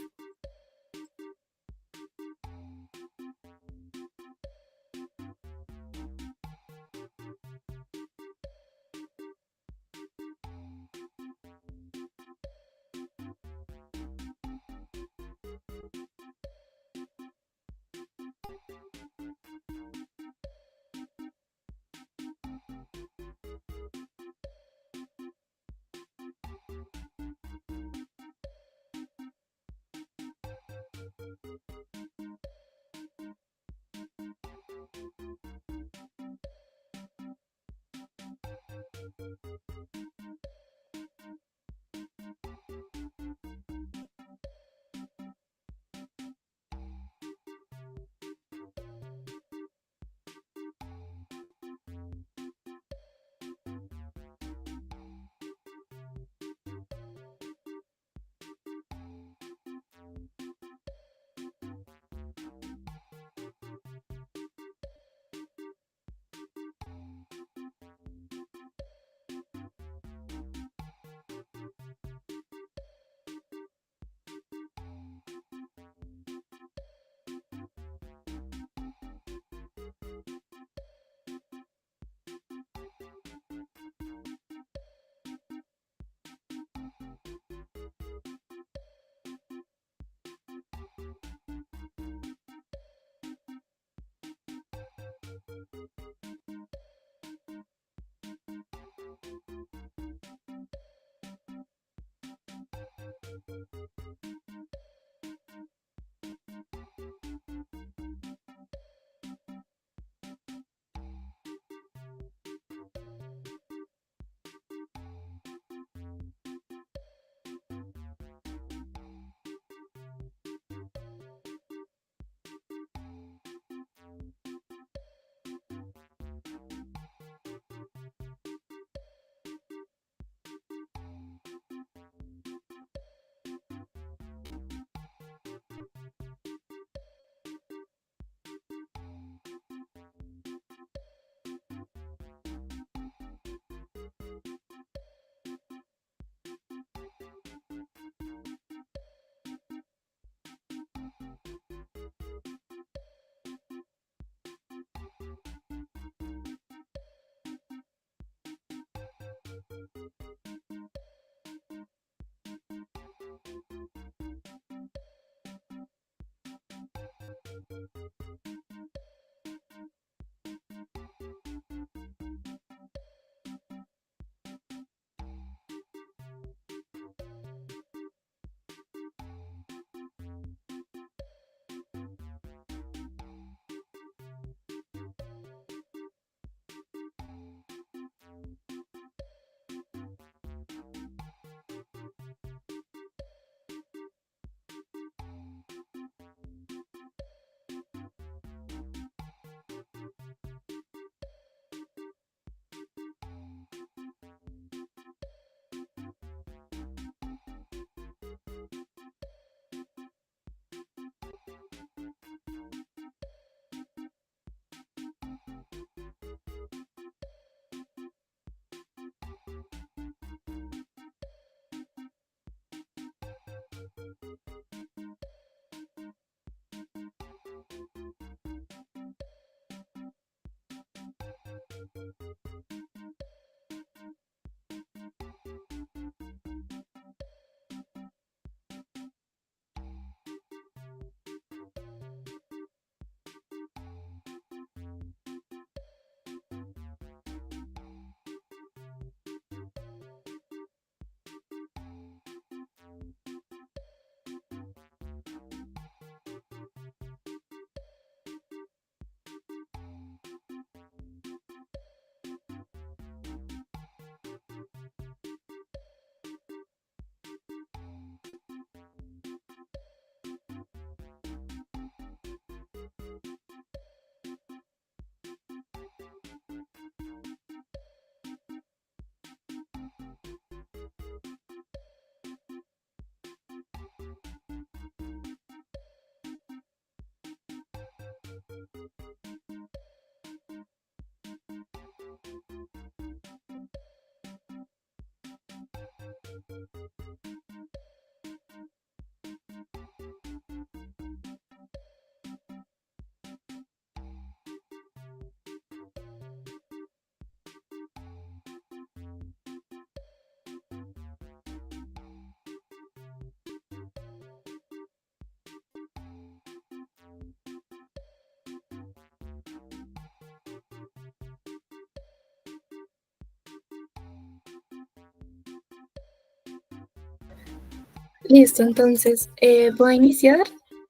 Listo, entonces voy a iniciar.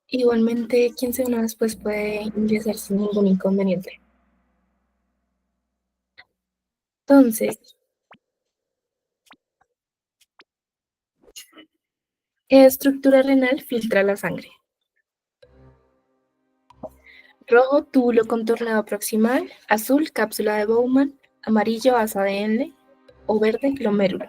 Igualmente, quien se una después puede ingresar sin ningún inconveniente. Entonces, ¿qué estructura renal filtra la sangre? Rojo, túbulo contornado proximal; azul, cápsula de Bowman; amarillo, asa de Henle; o verde, glomérulo.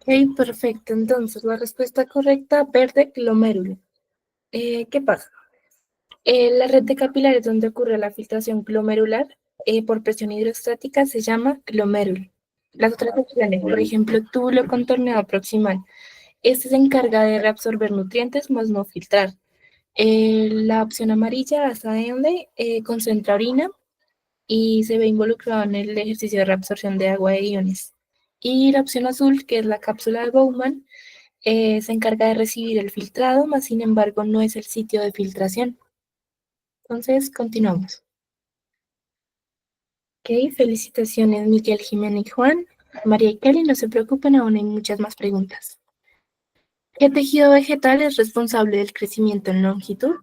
Ok, perfecto. Entonces, la respuesta correcta, verde, glomérulo. ¿Qué pasa? La red de capilares donde ocurre la filtración glomerular por presión hidrostática se llama glomérulo. Las otras opciones, por ejemplo, túbulo contorneado proximal. Este se encarga de reabsorber nutrientes, más no filtrar. La opción amarilla, asa de Henle, concentra orina y se ve involucrado en el ejercicio de reabsorción de agua e iones. Y la opción azul, que es la cápsula de Bowman, se encarga de recibir el filtrado, más sin embargo no es el sitio de filtración. Entonces, continuamos. Ok, felicitaciones Miguel, Jimena y Juan. María y Kelly, no se preocupen, aún hay muchas más preguntas. ¿Qué tejido vegetal es responsable del crecimiento en longitud?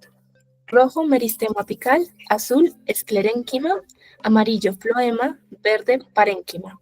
Rojo, meristema apical; azul, esclerénquima; amarillo, floema; verde, parénquima.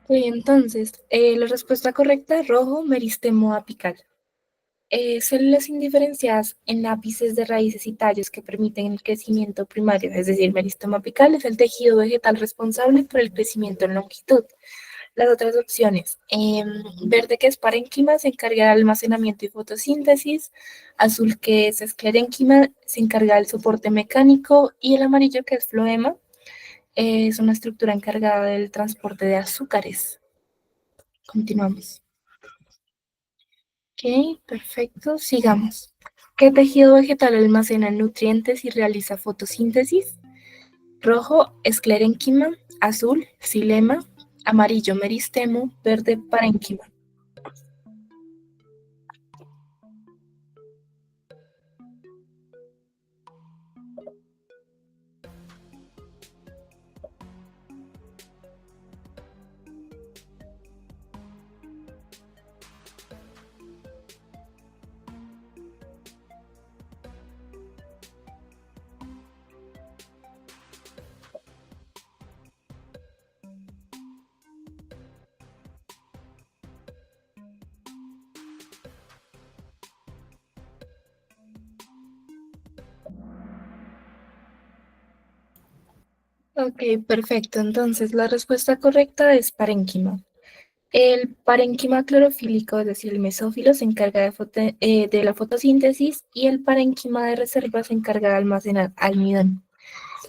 Entonces, la respuesta correcta, rojo, meristemo apical. Células indiferenciadas en ápices de raíces y tallos que permiten el crecimiento primario, es decir, meristema apical es el tejido vegetal responsable por el crecimiento en longitud. Las otras opciones, verde, que es parénquima, se encarga del almacenamiento y fotosíntesis; azul, que es esclerénquima, se encarga del soporte mecánico; y el amarillo, que es floema, es una estructura encargada del transporte de azúcares. Continuamos. Ok, perfecto, sigamos. ¿Qué tejido vegetal almacena nutrientes y realiza fotosíntesis? Rojo, esclerénquima; azul, xilema; amarillo, meristemo; verde, parénquima. Ok, perfecto. Entonces, la respuesta correcta es parénquima. El parénquima clorofílico, es decir, el mesófilo, se encarga de la fotosíntesis, y el parénquima de reserva se encarga de almacenar almidón.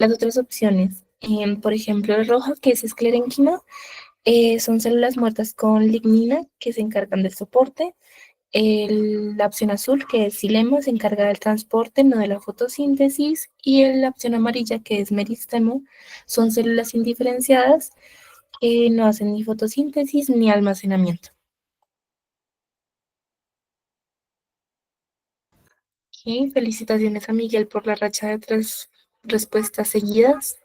Las otras opciones, por ejemplo, el rojo, que es esclerénquima, son células muertas con lignina que se encargan del soporte; La opción azul, que es xilema, se encarga del transporte, no de la fotosíntesis, y la opción amarilla, que es meristemo, son células indiferenciadas que no hacen ni fotosíntesis ni almacenamiento. Ok, felicitaciones a Miguel por la racha de 3 respuestas seguidas.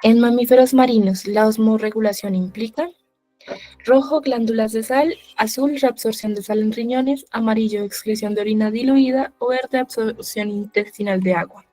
En mamíferos marinos, la osmorregulación implica rojo, glándulas de sal; azul, reabsorción de sal en riñones; amarillo, excreción de orina diluida; o verde, absorción intestinal de agua.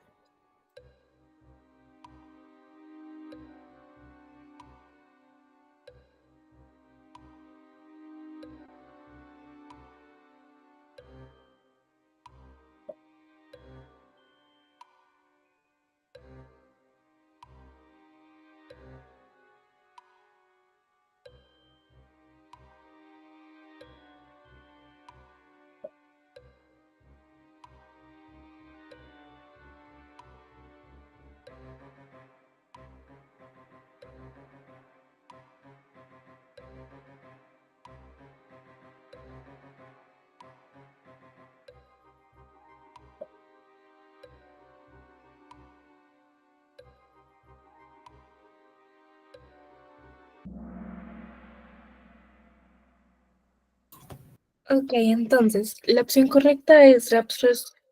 Ok, entonces, la opción correcta es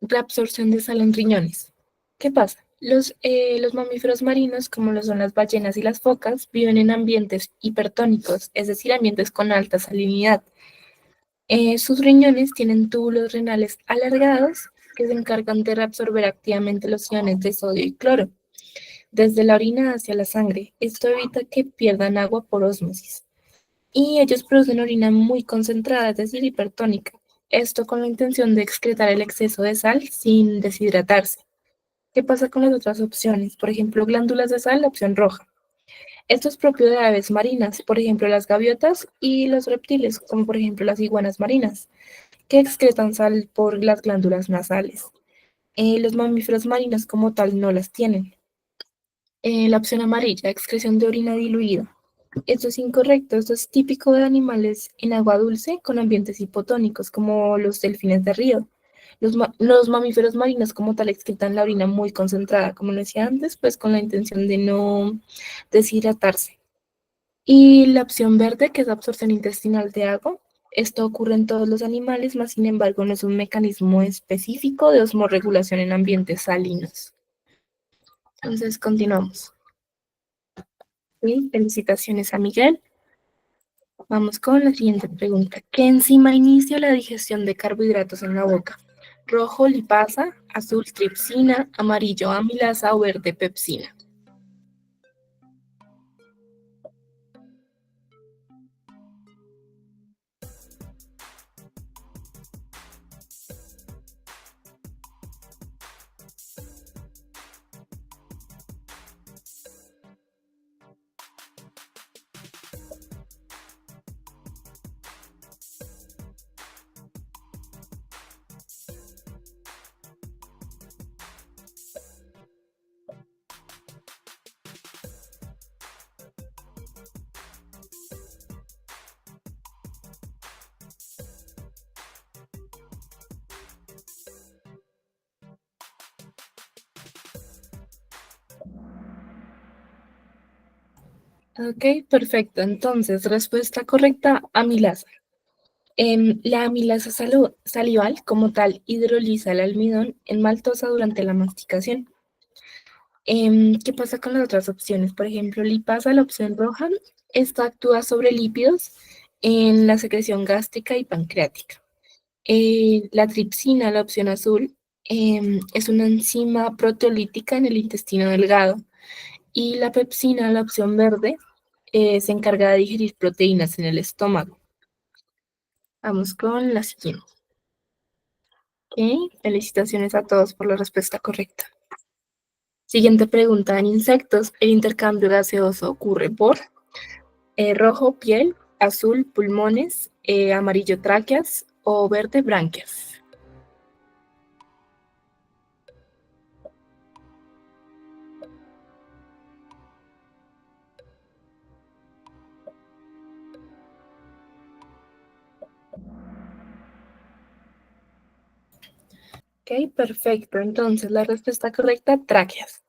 reabsorción de sal en riñones. ¿Qué pasa? Los mamíferos marinos, como lo son las ballenas y las focas, viven en ambientes hipertónicos, es decir, ambientes con alta salinidad. Sus riñones tienen túbulos renales alargados que se encargan de reabsorber activamente los iones de sodio y cloro desde la orina hacia la sangre. Esto evita que pierdan agua por ósmosis. Y ellos producen orina muy concentrada, es decir, hipertónica. Esto con la intención de excretar el exceso de sal sin deshidratarse. ¿Qué pasa con las otras opciones? Por ejemplo, glándulas de sal, la opción roja. Esto es propio de aves marinas, por ejemplo, las gaviotas y los reptiles, como por ejemplo las iguanas marinas, que excretan sal por las glándulas nasales. Los mamíferos marinos como tal no las tienen. La opción amarilla, excreción de orina diluida. Esto es incorrecto, esto es típico de animales en agua dulce con ambientes hipotónicos, como los delfines de río. Los mamíferos marinos como tal excretan la orina muy concentrada, como lo decía antes, pues con la intención de no deshidratarse. Y la opción verde, que es absorción intestinal de agua. Esto ocurre en todos los animales, mas sin embargo no es un mecanismo específico de osmorregulación en ambientes salinos. Entonces, continuamos. Sí, felicitaciones a Miguel. Vamos con la siguiente pregunta. ¿Qué enzima inicia la digestión de carbohidratos en la boca? Rojo, lipasa; azul, tripsina; amarillo, amilasa; o verde, pepsina. Ok, perfecto. Entonces, respuesta correcta, amilasa. La amilasa salival, como tal, hidroliza el almidón en maltosa durante la masticación. ¿Qué pasa con las otras opciones? Por ejemplo, lipasa, la opción roja, esta actúa sobre lípidos en la secreción gástrica y pancreática. La tripsina, la opción azul, es una enzima proteolítica en el intestino delgado. Y la pepsina, la opción verde, se encarga de digerir proteínas en el estómago. Vamos con la siguiente. Ok, felicitaciones a todos por la respuesta correcta. Siguiente pregunta. En insectos, el intercambio gaseoso ocurre por rojo, piel; azul, pulmones; amarillo, tráqueas; o verde, branquias. Ok, perfecto. Entonces, la respuesta correcta, tráqueas.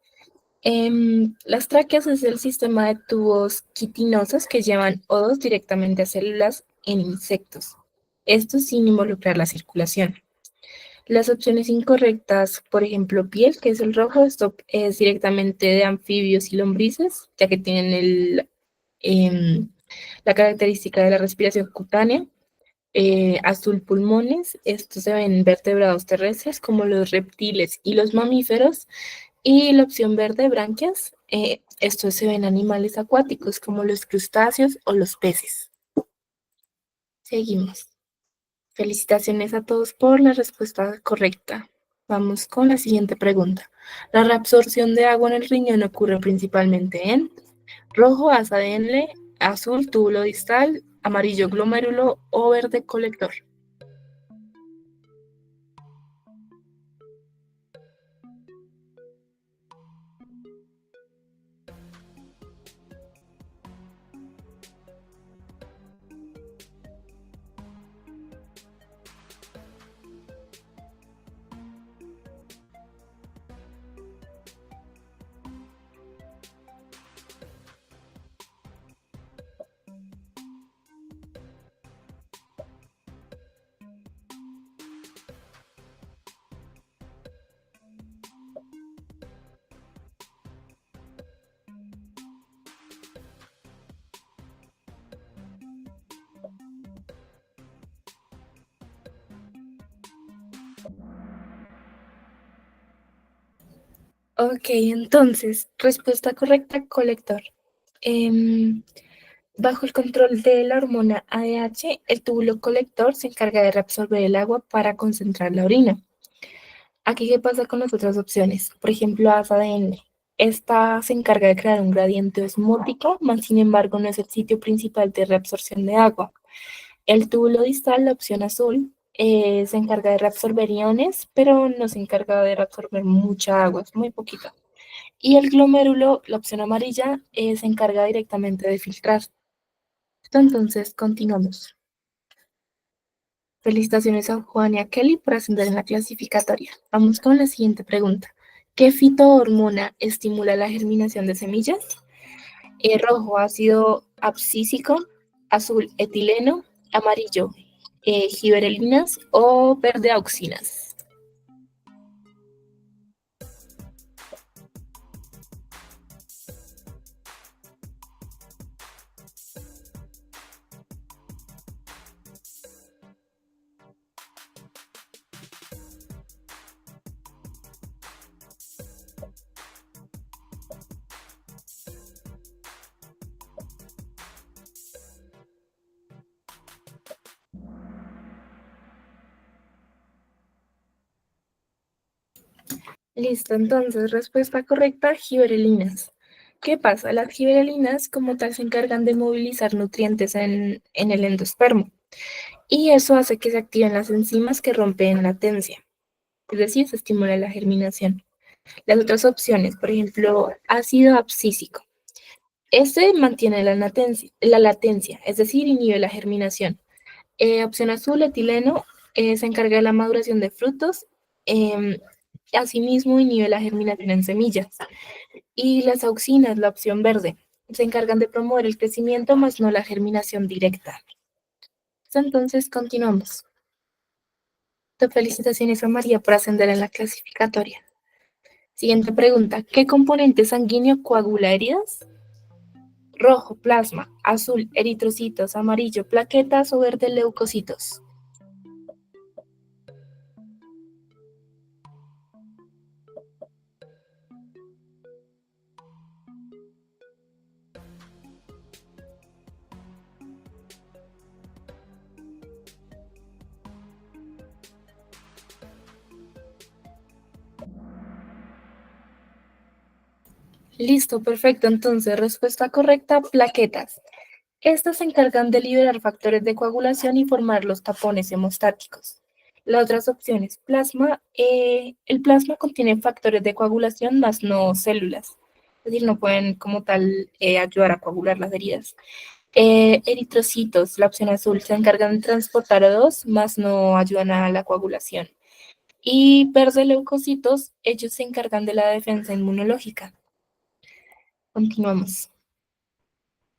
Las tráqueas es el sistema de tubos quitinosos que llevan O2 directamente a células en insectos. Esto sin involucrar la circulación. Las opciones incorrectas, por ejemplo, piel, que es el rojo, esto es directamente de anfibios y lombrices, ya que tienen la característica de la respiración cutánea. Azul, pulmones, estos se ven en vertebrados terrestres como los reptiles y los mamíferos. Y la opción verde, branquias, estos se ven en animales acuáticos como los crustáceos o los peces. Seguimos. Felicitaciones a todos por la respuesta correcta. Vamos con la siguiente pregunta. La reabsorción de agua en el riñón ocurre principalmente en rojo, asa de Henle, azul, túbulo distal, amarillo, glomérulo o verde, colector. Ok, entonces, respuesta correcta, colector. Em, Bajo el control de la hormona ADH, el túbulo colector se encarga de reabsorber el agua para concentrar la orina. Aquí, ¿qué pasa con las otras opciones? Por ejemplo, ASADN. Esta se encarga de crear un gradiente osmótico, más sin embargo no es el sitio principal de reabsorción de agua. El túbulo distal, la opción azul, se encarga de reabsorber iones, pero no se encarga de reabsorber mucha agua, es muy poquita. Y el glomérulo, la opción amarilla, se encarga directamente de filtrar. Entonces, continuamos. Felicitaciones a Juan y a Kelly por ascender en la clasificatoria. Vamos con la siguiente pregunta. ¿Qué fitohormona estimula la germinación de semillas? Rojo, ácido abscísico, azul, etileno, amarillo, giberelinas o verde, auxinas. Listo, entonces, respuesta correcta, giberelinas. ¿Qué pasa? Las giberelinas como tal se encargan de movilizar nutrientes en el endospermo y eso hace que se activen las enzimas que rompen latencia, es decir, se estimula la germinación. Las otras opciones, por ejemplo, ácido abscísico. Este mantiene la latencia, es decir, inhibe la germinación. Opción azul, etileno, se encarga de la maduración de frutos. em, Asimismo, inhibe la germinación en semillas. Y las auxinas, la opción verde, se encargan de promover el crecimiento, más no la germinación directa. Entonces, continuamos. Te felicitaciones a María por ascender en la clasificatoria. Siguiente pregunta. ¿Qué componente sanguíneo coagula heridas? Rojo, plasma, azul, eritrocitos, amarillo, plaquetas o verde, leucocitos. Listo, perfecto. Entonces, respuesta correcta, plaquetas. Estas se encargan de liberar factores de coagulación y formar los tapones hemostáticos. Las otras opciones, plasma, el plasma contiene factores de coagulación más no células, es decir, no pueden como tal ayudar a coagular las heridas. Eritrocitos, la opción azul, se encargan de transportar O2 más no ayudan a la coagulación. Y verde leucocitos, ellos se encargan de la defensa inmunológica. Continuamos.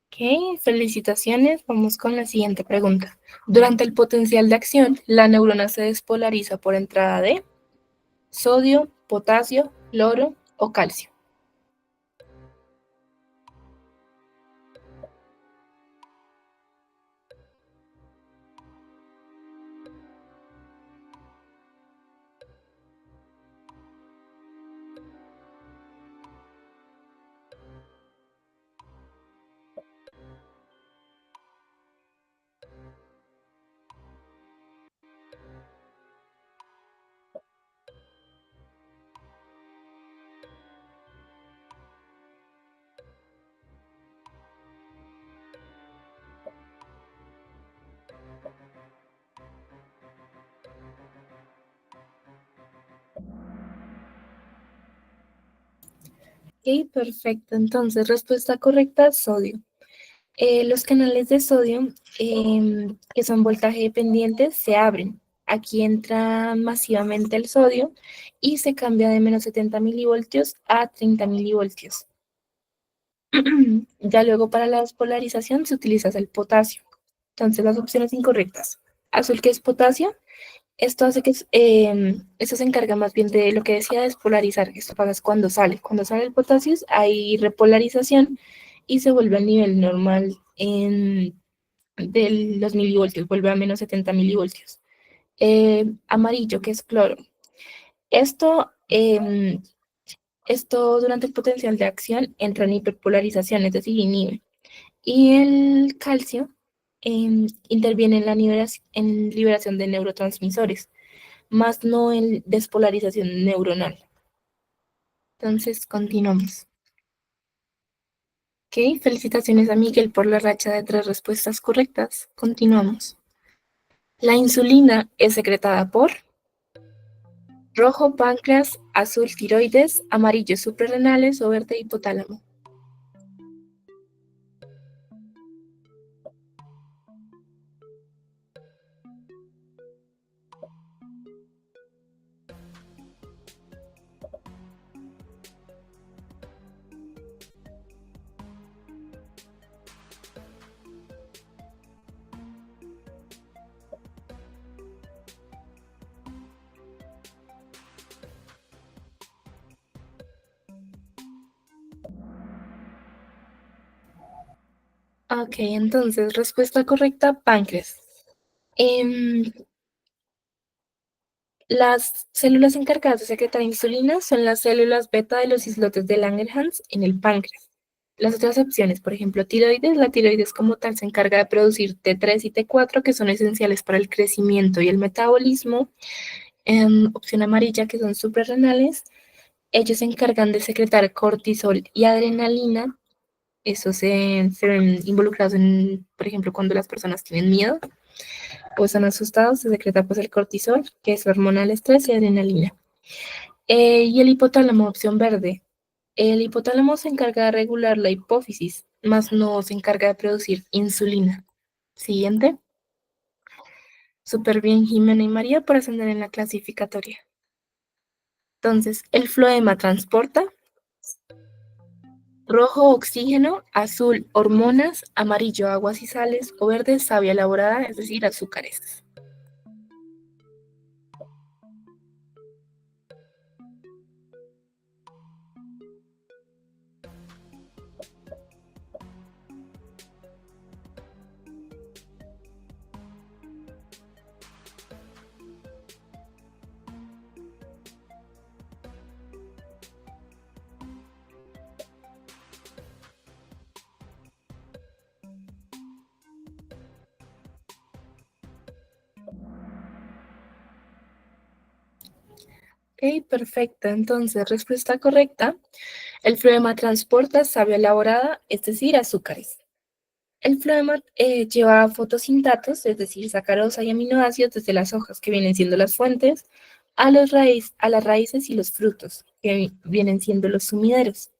Ok, felicitaciones. Vamos con la siguiente pregunta. Durante el potencial de acción, la neurona se despolariza por entrada de sodio, potasio, cloro o calcio. Ok, perfecto. Entonces, respuesta correcta, sodio. Los canales de sodio, que son voltaje dependientes, se abren. Aquí entra masivamente el sodio y se cambia de menos 70 milivoltios a 30 milivoltios. Ya luego para la despolarización se utiliza el potasio. Entonces, las opciones incorrectas. Azul, que es potasio. Esto hace que, esto se encarga más bien de lo que decía, despolarizar. Esto pasa cuando sale. Cuando sale el potasio hay repolarización y se vuelve al nivel normal de los milivoltios, vuelve a menos 70 milivoltios. Amarillo, que es cloro. Esto, esto durante el potencial de acción entra en hiperpolarización, es decir, inhibe. Y el calcio interviene en la liberación de neurotransmisores, más no en despolarización neuronal. Entonces, continuamos. Ok, felicitaciones a Miguel por la racha de 3 respuestas correctas. Continuamos. La insulina es secretada por rojo páncreas, azul tiroides, amarillo suprarrenales o verde hipotálamo. Ok, entonces, respuesta correcta, páncreas. Em, las células encargadas de secretar insulina son las células beta de los islotes de Langerhans en el páncreas. Las otras opciones, por ejemplo, tiroides, la tiroides como tal se encarga de producir T3 y T4, que son esenciales para el crecimiento y el metabolismo. Opción amarilla, que son suprarrenales, ellos se encargan de secretar cortisol y adrenalina. Esos se ven involucrados en, por ejemplo, cuando las personas tienen miedo o están asustados, se secreta pues el cortisol, que es la hormona del estrés, y adrenalina. Y el hipotálamo, opción verde. El hipotálamo se encarga de regular la hipófisis, más no se encarga de producir insulina. Siguiente. Súper bien, Jimena y María, por ascender en la clasificatoria. Entonces, el floema transporta rojo oxígeno, azul hormonas, amarillo aguas y sales o verde savia elaborada, es decir, azúcares. Ok, perfecto. Entonces, respuesta correcta. El floema transporta savia elaborada, es decir, azúcares. El floema lleva fotosintatos, es decir, sacarosa y aminoácidos desde las hojas, que vienen siendo las fuentes, a las raíces y los frutos, que vienen siendo los sumideros.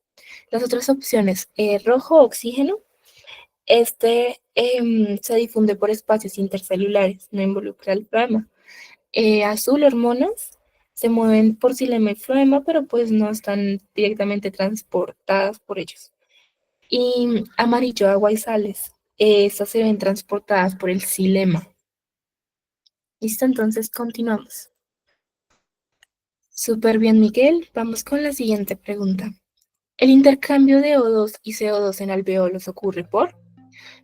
Las otras opciones, rojo, oxígeno, se difunde por espacios intercelulares, no involucra el floema. Azul, hormonas, se mueven por xilema y floema, pero pues no están directamente transportadas por ellos. Y amarillo, agua y sales. Estas se ven transportadas por el xilema. ¿Listo? Entonces continuamos. Súper bien, Miguel. Vamos con la siguiente pregunta. El intercambio de O2 y CO2 en alveolos ocurre por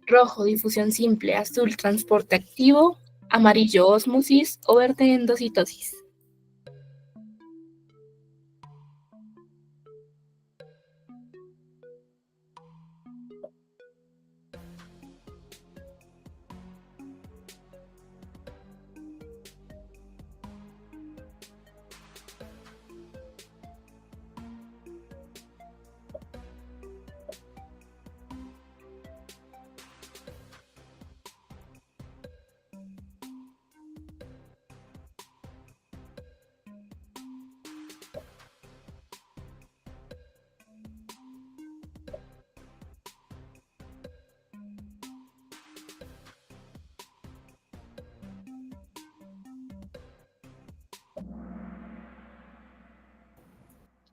rojo, difusión simple, azul, transporte activo, amarillo, ósmosis o verde, endocitosis.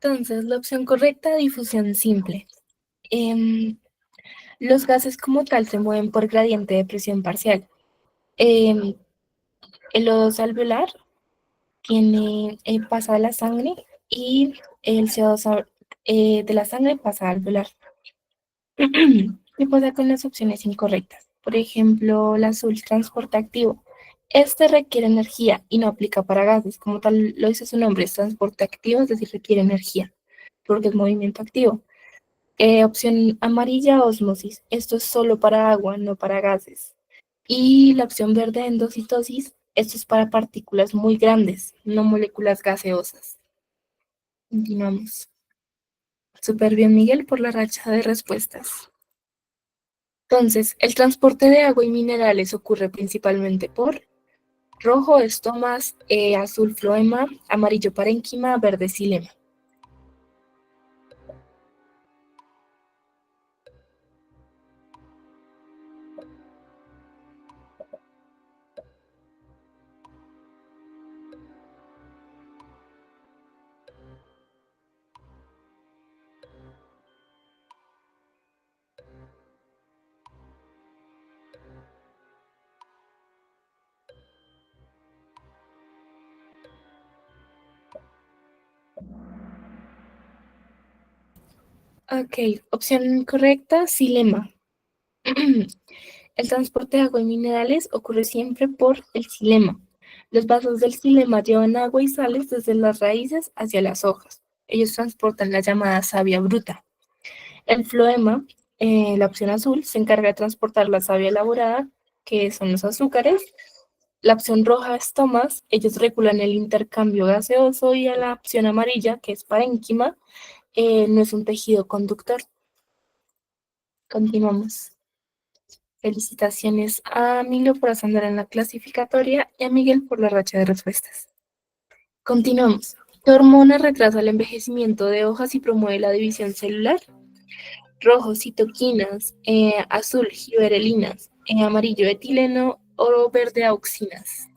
Entonces, la opción correcta, difusión simple. Em, los gases como tal se mueven por gradiente de presión parcial. Em, el O2 alveolar pasa a la sangre y el CO2 de la sangre pasa al alveolar. ¿Qué pasa con las opciones incorrectas? Por ejemplo, el azul, transporte activo. Este requiere energía y no aplica para gases. Como tal lo dice su nombre, es transporte activo, es decir, requiere energía, porque es movimiento activo. Opción amarilla, ósmosis. Esto es solo para agua, no para gases. Y la opción verde, endocitosis. Esto es para partículas muy grandes, no moléculas gaseosas. Continuamos. Súper bien, Miguel, por la racha de respuestas. Entonces, el transporte de agua y minerales ocurre principalmente por rojo, estomas, azul, floema, amarillo, parénquima, verde, xilema. Ok, opción correcta, xilema. El transporte de agua y minerales ocurre siempre por el xilema. Los vasos del xilema llevan agua y sales desde las raíces hacia las hojas. Ellos transportan la llamada savia bruta. El floema, la opción azul, se encarga de transportar la savia elaborada, que son los azúcares. La opción roja es tomas, ellos regulan el intercambio gaseoso, y a la opción amarilla, que es parénquima, no es un tejido conductor. Continuamos. Felicitaciones a Milo por ascender en la clasificatoria y a Miguel por la racha de respuestas. Continuamos. ¿Qué hormona retrasa el envejecimiento de hojas y promueve la división celular? Rojo, citoquinas, azul, gibberelinas, amarillo, etileno o verde, auxinas.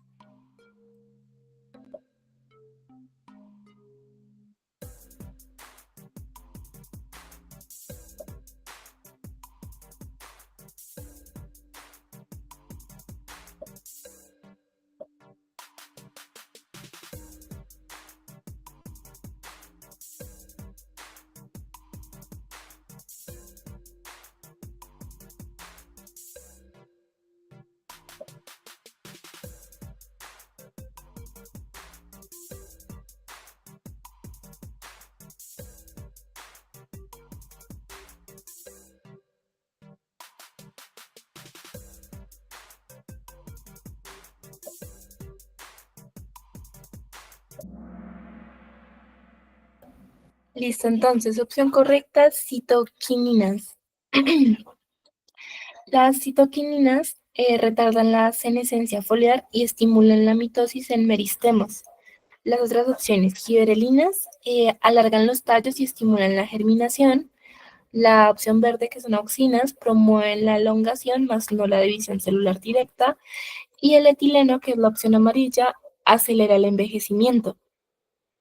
Listo, entonces, opción correcta, citoquininas. Las citoquininas retardan la senescencia foliar y estimulan la mitosis en meristemas. Las otras opciones, gibberelinas, alargan los tallos y estimulan la germinación. La opción verde, que son auxinas, promueven la elongación, más no la división celular directa. Y el etileno, que es la opción amarilla, acelera el envejecimiento.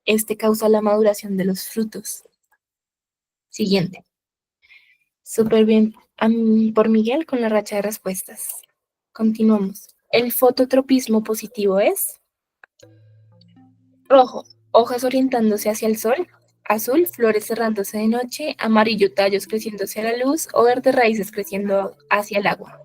Este causa la maduración de los frutos. Siguiente. Súper bien por Miguel con la racha de respuestas. Continuamos. El fototropismo positivo es rojo, hojas orientándose hacia el sol; azul, flores cerrándose de noche; amarillo, tallos creciendo hacia la luz; o verde, raíces creciendo hacia el agua.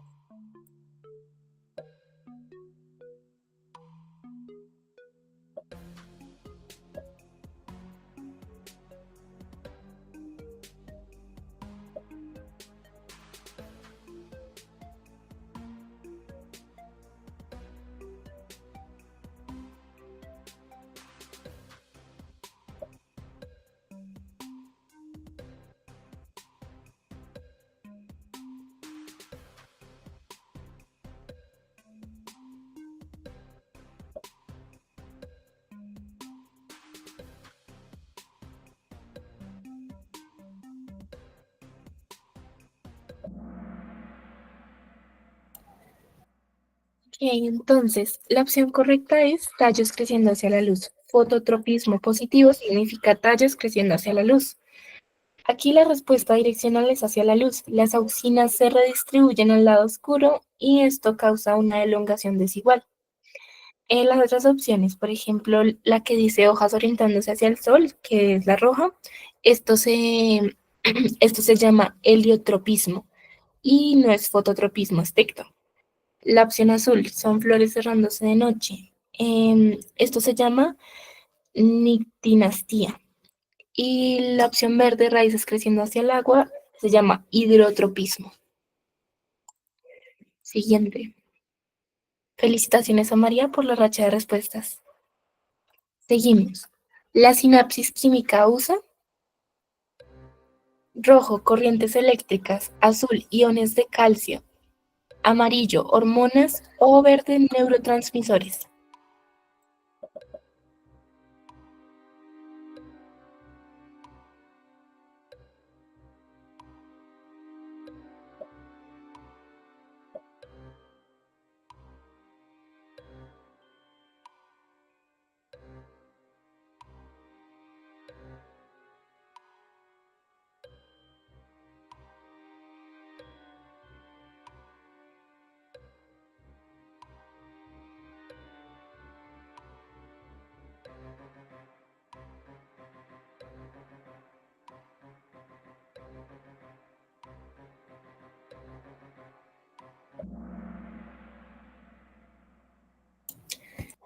Entonces, la opción correcta es tallos creciendo hacia la luz. Fototropismo positivo significa tallos creciendo hacia la luz. Aquí la respuesta direccional es hacia la luz. Las auxinas se redistribuyen al lado oscuro y esto causa una elongación desigual. En las otras opciones, por ejemplo, la que dice hojas orientándose hacia el sol, que es la roja, esto se, esto se llama heliotropismo y no es fototropismo estricto. La opción azul son flores cerrándose de noche. Esto se llama nictinastía. Y la opción verde, raíces creciendo hacia el agua, se llama hidrotropismo. Siguiente. Felicitaciones a María por la racha de respuestas. Seguimos. La sinapsis química usa rojo, corrientes eléctricas; azul, iones de calcio; amarillo, hormonas; o verde, neurotransmisores.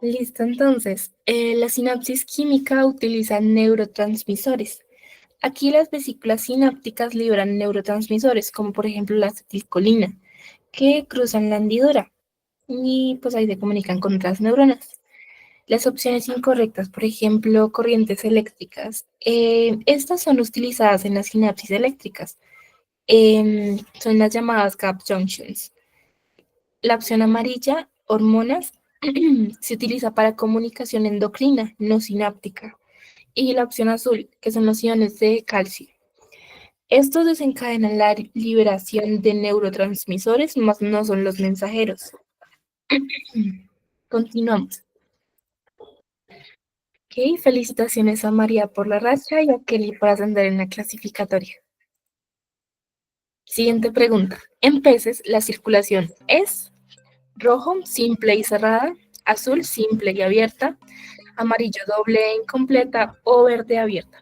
Listo, entonces, la sinapsis química utiliza neurotransmisores. Aquí las vesículas sinápticas liberan neurotransmisores, como por ejemplo la acetilcolina, que cruzan la hendidura y pues ahí se comunican con otras neuronas. Las opciones incorrectas, por ejemplo, corrientes eléctricas, estas son utilizadas en las sinapsis eléctricas, son las llamadas gap junctions. La opción amarilla, hormonas, se utiliza para comunicación endocrina, no sináptica. Y la opción azul, que son los iones de calcio. Estos desencadenan la liberación de neurotransmisores, mas no son los mensajeros. Continuamos. Ok, felicitaciones a María por la racha y a Kelly por ascender en la clasificatoria. Siguiente pregunta. En peces, la circulación es rojo, simple y cerrada; azul, simple y abierta; amarillo, doble e incompleta; o verde, abierta.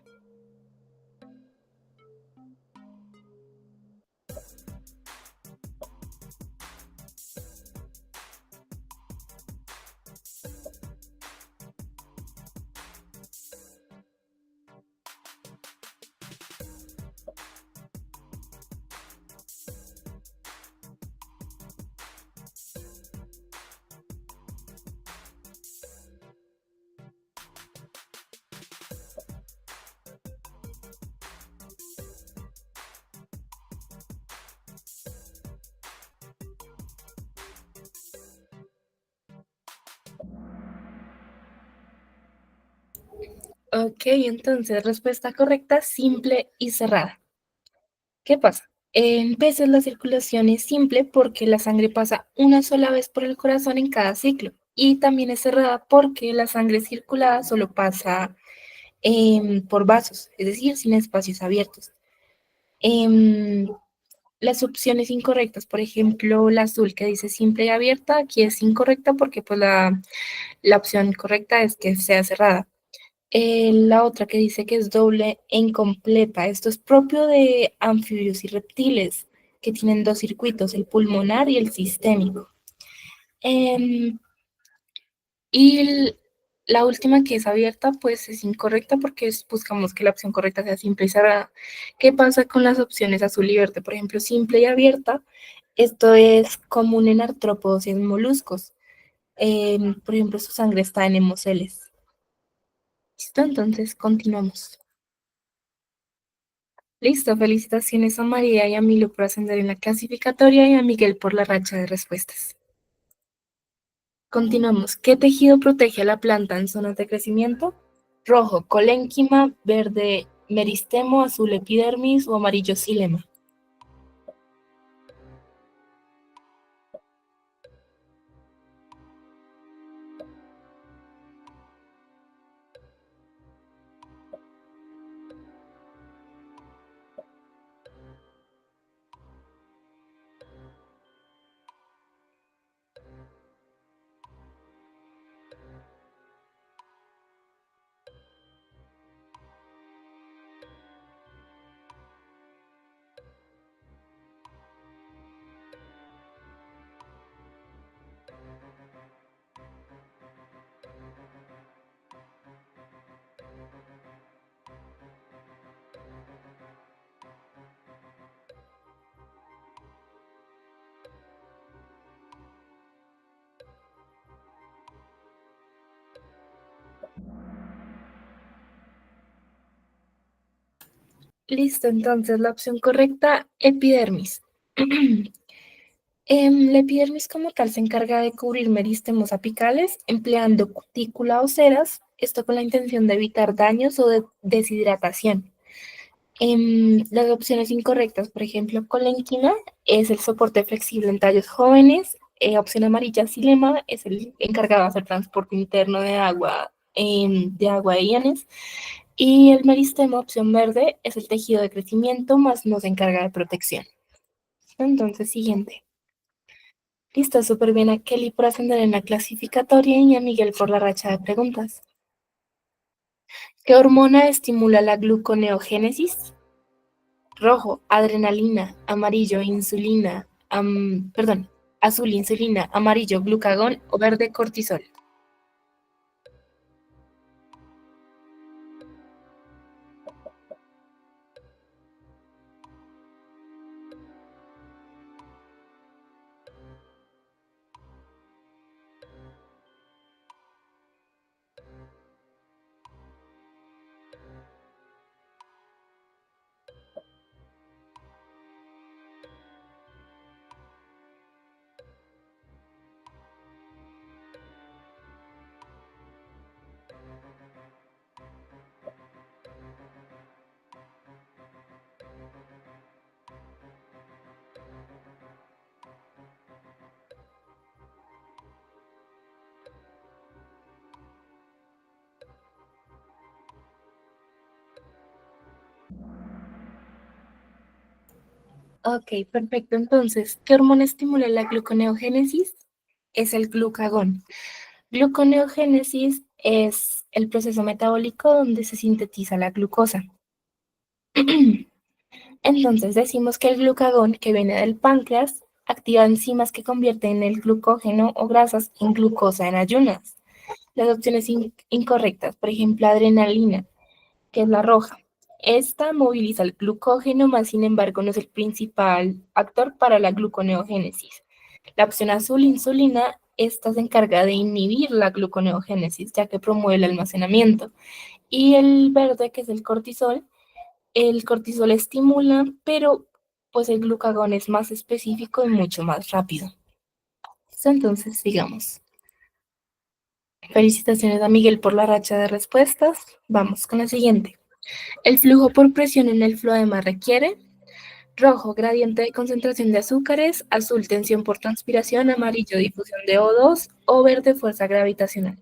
Ok, entonces, respuesta correcta, simple y cerrada. ¿Qué pasa? En peces la circulación es simple porque la sangre pasa una sola vez por el corazón en cada ciclo. Y también es cerrada porque la sangre circulada solo pasa por vasos, es decir, sin espacios abiertos. Em, las opciones incorrectas, por ejemplo, la azul que dice simple y abierta, aquí es incorrecta porque pues la opción correcta es que sea cerrada. La otra que dice que es doble e incompleta, esto es propio de anfibios y reptiles que tienen dos circuitos, el pulmonar y el sistémico. Em, y la última que es abierta, pues es incorrecta porque buscamos que la opción correcta sea simple y cerrada. ¿Qué pasa con las opciones azul y verde? Por ejemplo, simple y abierta, esto es común en artrópodos y en moluscos. Por ejemplo, su sangre está en hemoceles. ¿Listo? Entonces, continuamos. Listo, felicitaciones a María y a Milo por ascender en la clasificatoria y a Miguel por la racha de respuestas. Continuamos. ¿Qué tejido protege a la planta en zonas de crecimiento? Rojo, colénquima; verde, meristemo; azul, epidermis; o amarillo, xilema. Listo, entonces la opción correcta, epidermis. La epidermis como tal se encarga de cubrir meristemos apicales empleando cutícula o ceras, esto con la intención de evitar daños o de deshidratación. Las opciones incorrectas, por ejemplo, colénquima es el soporte flexible en tallos jóvenes. Opción amarilla, xilema es el encargado de hacer transporte interno de agua de iones. Y el meristema, opción verde, es el tejido de crecimiento, más no se encarga de protección. Entonces, siguiente. Listo, súper bien a Kelly por ascender en la clasificatoria y a Miguel por la racha de preguntas. ¿Qué hormona estimula la gluconeogénesis? Rojo, adrenalina; amarillo, insulina; perdón, azul, insulina; amarillo, glucagón; o verde, cortisol. Ok, perfecto. Entonces, ¿qué hormona estimula la gluconeogénesis? Es el glucagón. Gluconeogénesis es el proceso metabólico donde se sintetiza la glucosa. Entonces decimos que el glucagón, que viene del páncreas, activa enzimas que convierten el glucógeno o grasas en glucosa en ayunas. Las opciones incorrectas, por ejemplo, adrenalina, que es la roja. Esta moviliza el glucógeno, más sin embargo no es el principal actor para la gluconeogénesis. La opción azul, insulina, esta se encarga de inhibir la gluconeogénesis, ya que promueve el almacenamiento. Y el verde, que es el cortisol estimula, pero pues el glucagón es más específico y mucho más rápido. Entonces, sigamos. Felicitaciones a Miguel por la racha de respuestas. Vamos con la siguiente. El flujo por presión en el floema requiere: rojo, gradiente de concentración de azúcares; azul, tensión por transpiración; amarillo, difusión de O2; o verde, fuerza gravitacional.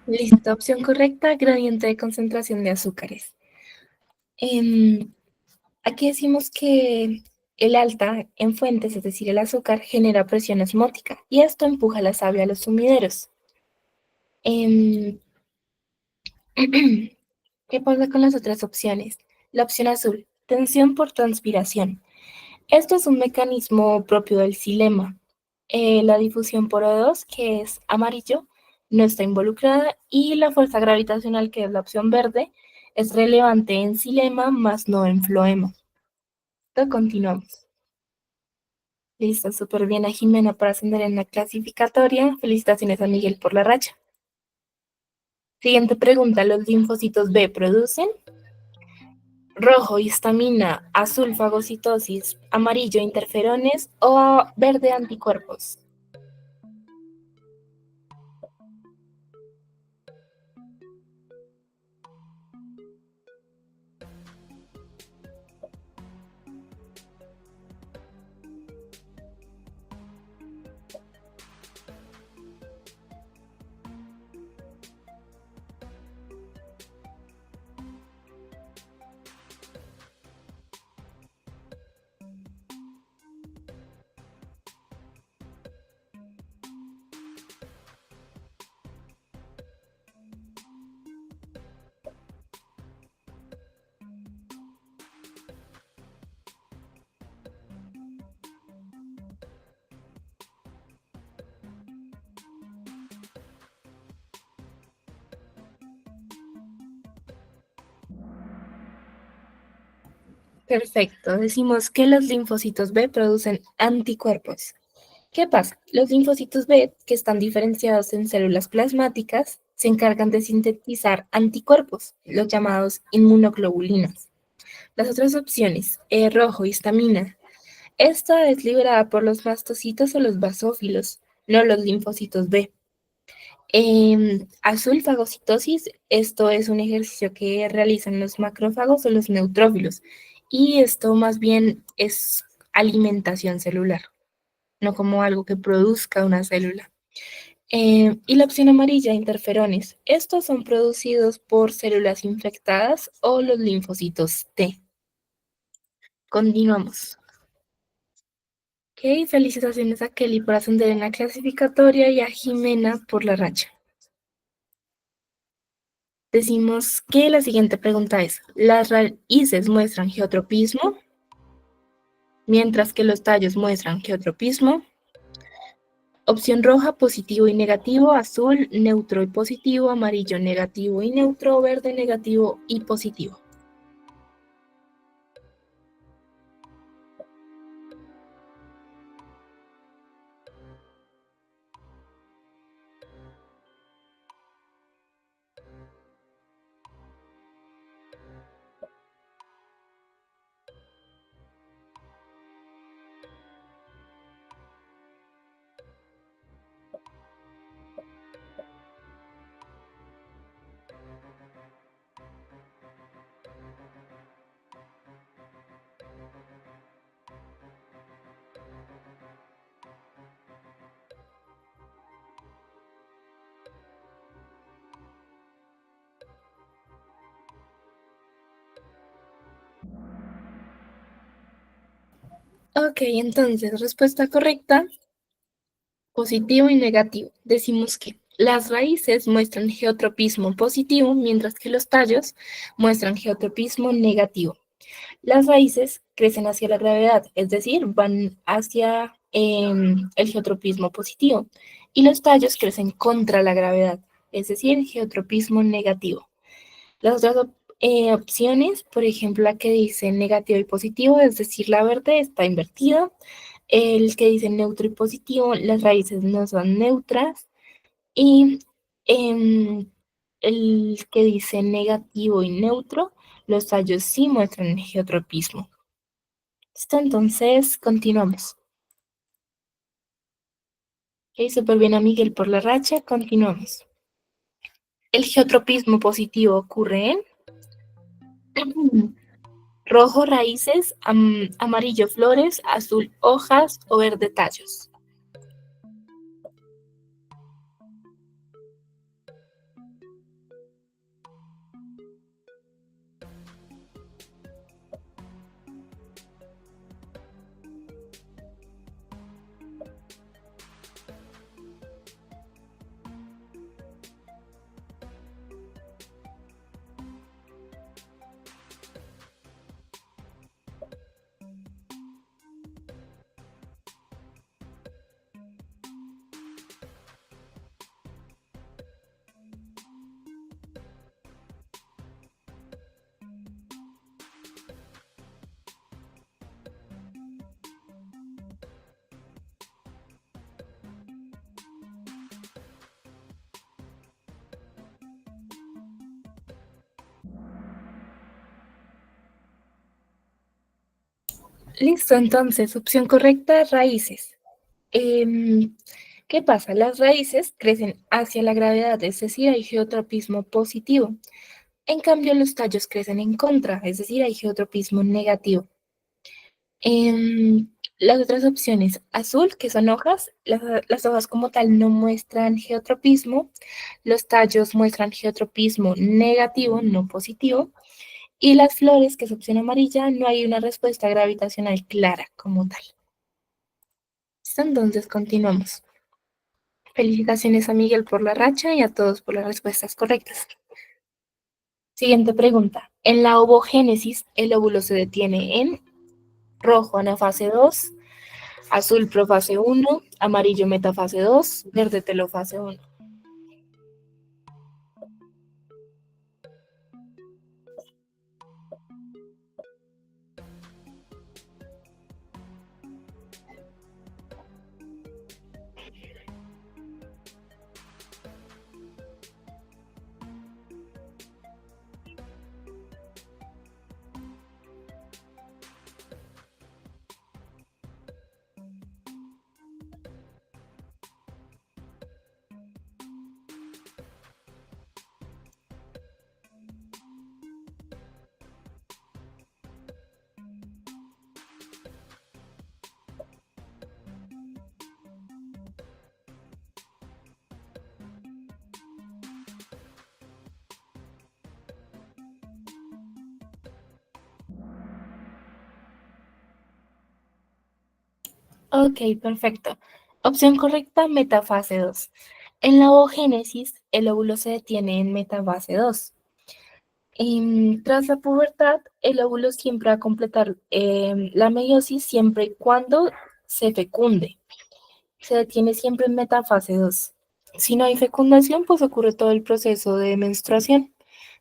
Listo, opción correcta, gradiente de concentración de azúcares. Aquí decimos que el alta en fuentes, es decir, el azúcar, genera presión osmótica y esto empuja la savia a los sumideros. Em, ¿Qué pasa con las otras opciones? La opción azul, tensión por transpiración. Esto es un mecanismo propio del xilema. La difusión por O2, que es amarillo, no está involucrada y la fuerza gravitacional, que es la opción verde, es relevante en xilema, más no en floema. Entonces, continuamos. Listo, súper bien a Jimena para ascender en la clasificatoria. Felicitaciones a Miguel por la racha. Siguiente pregunta, ¿los linfocitos B producen? Rojo, histamina, azul, fagocitosis, amarillo, interferones o verde, anticuerpos. Perfecto, decimos que los linfocitos B producen anticuerpos. ¿Qué pasa? Los linfocitos B, que están diferenciados en células plasmáticas, se encargan de sintetizar anticuerpos, los llamados inmunoglobulinas. Las otras opciones, rojo, histamina. Esta es liberada por los mastocitos o los basófilos, no los linfocitos B. Azul, fagocitosis, esto es un ejercicio que realizan los macrófagos o los neutrófilos, y esto más bien es alimentación celular, no como algo que produzca una célula. Y la opción amarilla, interferones. Estos son producidos por células infectadas o los linfocitos T. Continuamos. Ok, felicitaciones a Kelly por ascender en la clasificatoria y a Jimena por la racha. Decimos que la siguiente pregunta es, ¿las raíces muestran geotropismo, mientras que los tallos muestran geotropismo? Opción roja, positivo y negativo, azul, neutro y positivo, amarillo, negativo y neutro, verde, negativo y positivo. Ok, entonces, respuesta correcta, positivo y negativo. Decimos que las raíces muestran geotropismo positivo, mientras que los tallos muestran geotropismo negativo. Las raíces crecen hacia la gravedad, es decir, van hacia el geotropismo positivo, y los tallos crecen contra la gravedad, es decir, geotropismo negativo. Las otras opciones, por ejemplo, la que dice negativo y positivo, es decir, la verde está invertida. El que dice neutro y positivo, las raíces no son neutras. Y em, el que dice negativo y neutro, los tallos sí muestran geotropismo. ¿Listo? Entonces, continuamos. Ok, súper bien a Miguel por la racha, continuamos. El geotropismo positivo ocurre en rojo raíces, amarillo flores, azul hojas o verde tallos. Listo, entonces, opción correcta, raíces. ¿Qué pasa? Las raíces crecen hacia la gravedad, es decir, hay geotropismo positivo. En cambio, los tallos crecen en contra, es decir, hay geotropismo negativo. Las otras opciones, azul, que son hojas, las hojas como tal no muestran geotropismo, los tallos muestran geotropismo negativo, no positivo, y las flores, que es opción amarilla, no hay una respuesta gravitacional clara como tal. ¿Listo? Entonces continuamos. Felicitaciones a Miguel por la racha y a todos por las respuestas correctas. Siguiente pregunta. En la ovogénesis, el óvulo se detiene en rojo anafase 2, azul profase 1, amarillo metafase 2, verde telofase 1. Ok, perfecto. Opción correcta, metafase 2. En la ovogénesis, el óvulo se detiene en metafase 2. Tras la pubertad, el óvulo siempre va a completar la meiosis siempre y cuando se fecunde. Se detiene siempre en metafase 2. Si no hay fecundación, pues ocurre todo el proceso de menstruación.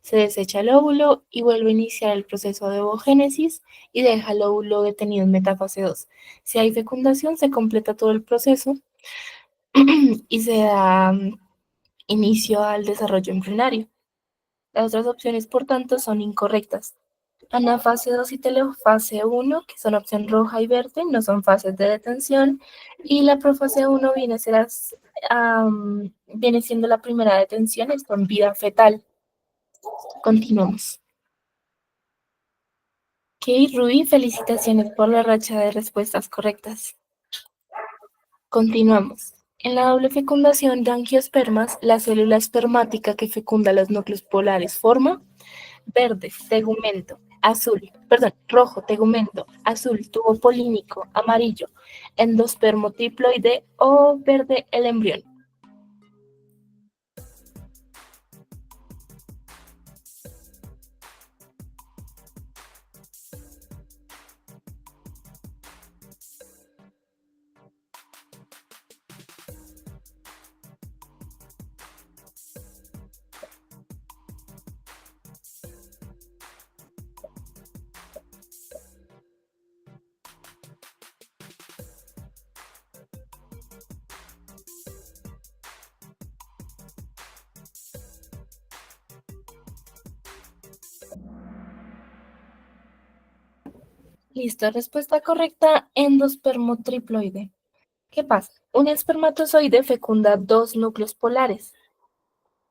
Se desecha el óvulo y vuelve a iniciar el proceso de ovogénesis y deja el óvulo detenido en metafase 2. Si hay fecundación, se completa todo el proceso y se da inicio al desarrollo embrionario. Las otras opciones, por tanto, son incorrectas. Anafase 2 y telofase 1, que son opción roja y verde, no son fases de detención. Y la profase 1 viene siendo la primera detención, es con vida fetal. Continuamos. Ok, Rubí, felicitaciones por la racha de respuestas correctas. Continuamos. En la doble fecundación de angiospermas, la célula espermática que fecunda los núcleos polares forma verde, tegumento, azul, perdón, rojo, tegumento, azul, tubo polínico, amarillo, endospermo triploide o verde el embrión. Listo, respuesta correcta, endospermo triploide. ¿Qué pasa? Un espermatozoide fecunda dos núcleos polares.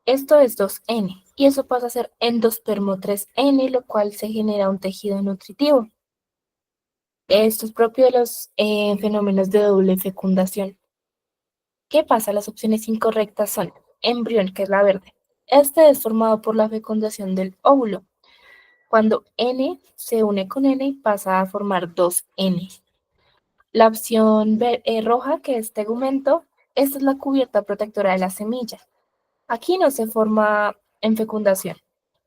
Esto es 2N y eso pasa a ser endospermo 3N, lo cual se genera un tejido nutritivo. Esto es propio de los fenómenos de doble fecundación. ¿Qué pasa? Las opciones incorrectas son embrión, que es la verde. Este es formado por la fecundación del óvulo. Cuando N se une con N pasa a formar 2N. La opción roja, que es tegumento, esta es la cubierta protectora de la semilla. Aquí no se forma en fecundación.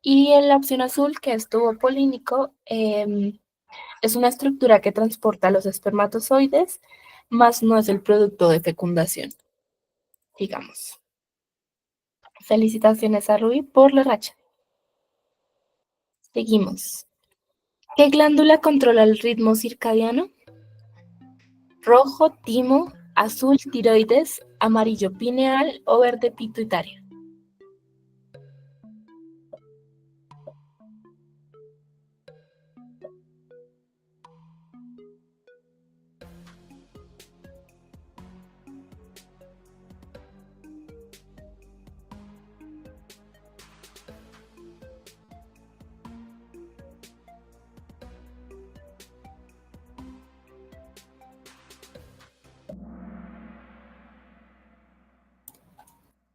Y en la opción azul, que es tubo polínico, es una estructura que transporta los espermatozoides, más no es el producto de fecundación, digamos. Felicitaciones a Rubí por la racha. Seguimos. ¿Qué glándula controla el ritmo circadiano? Rojo, timo, azul, tiroides, amarillo, pineal o verde, pituitaria.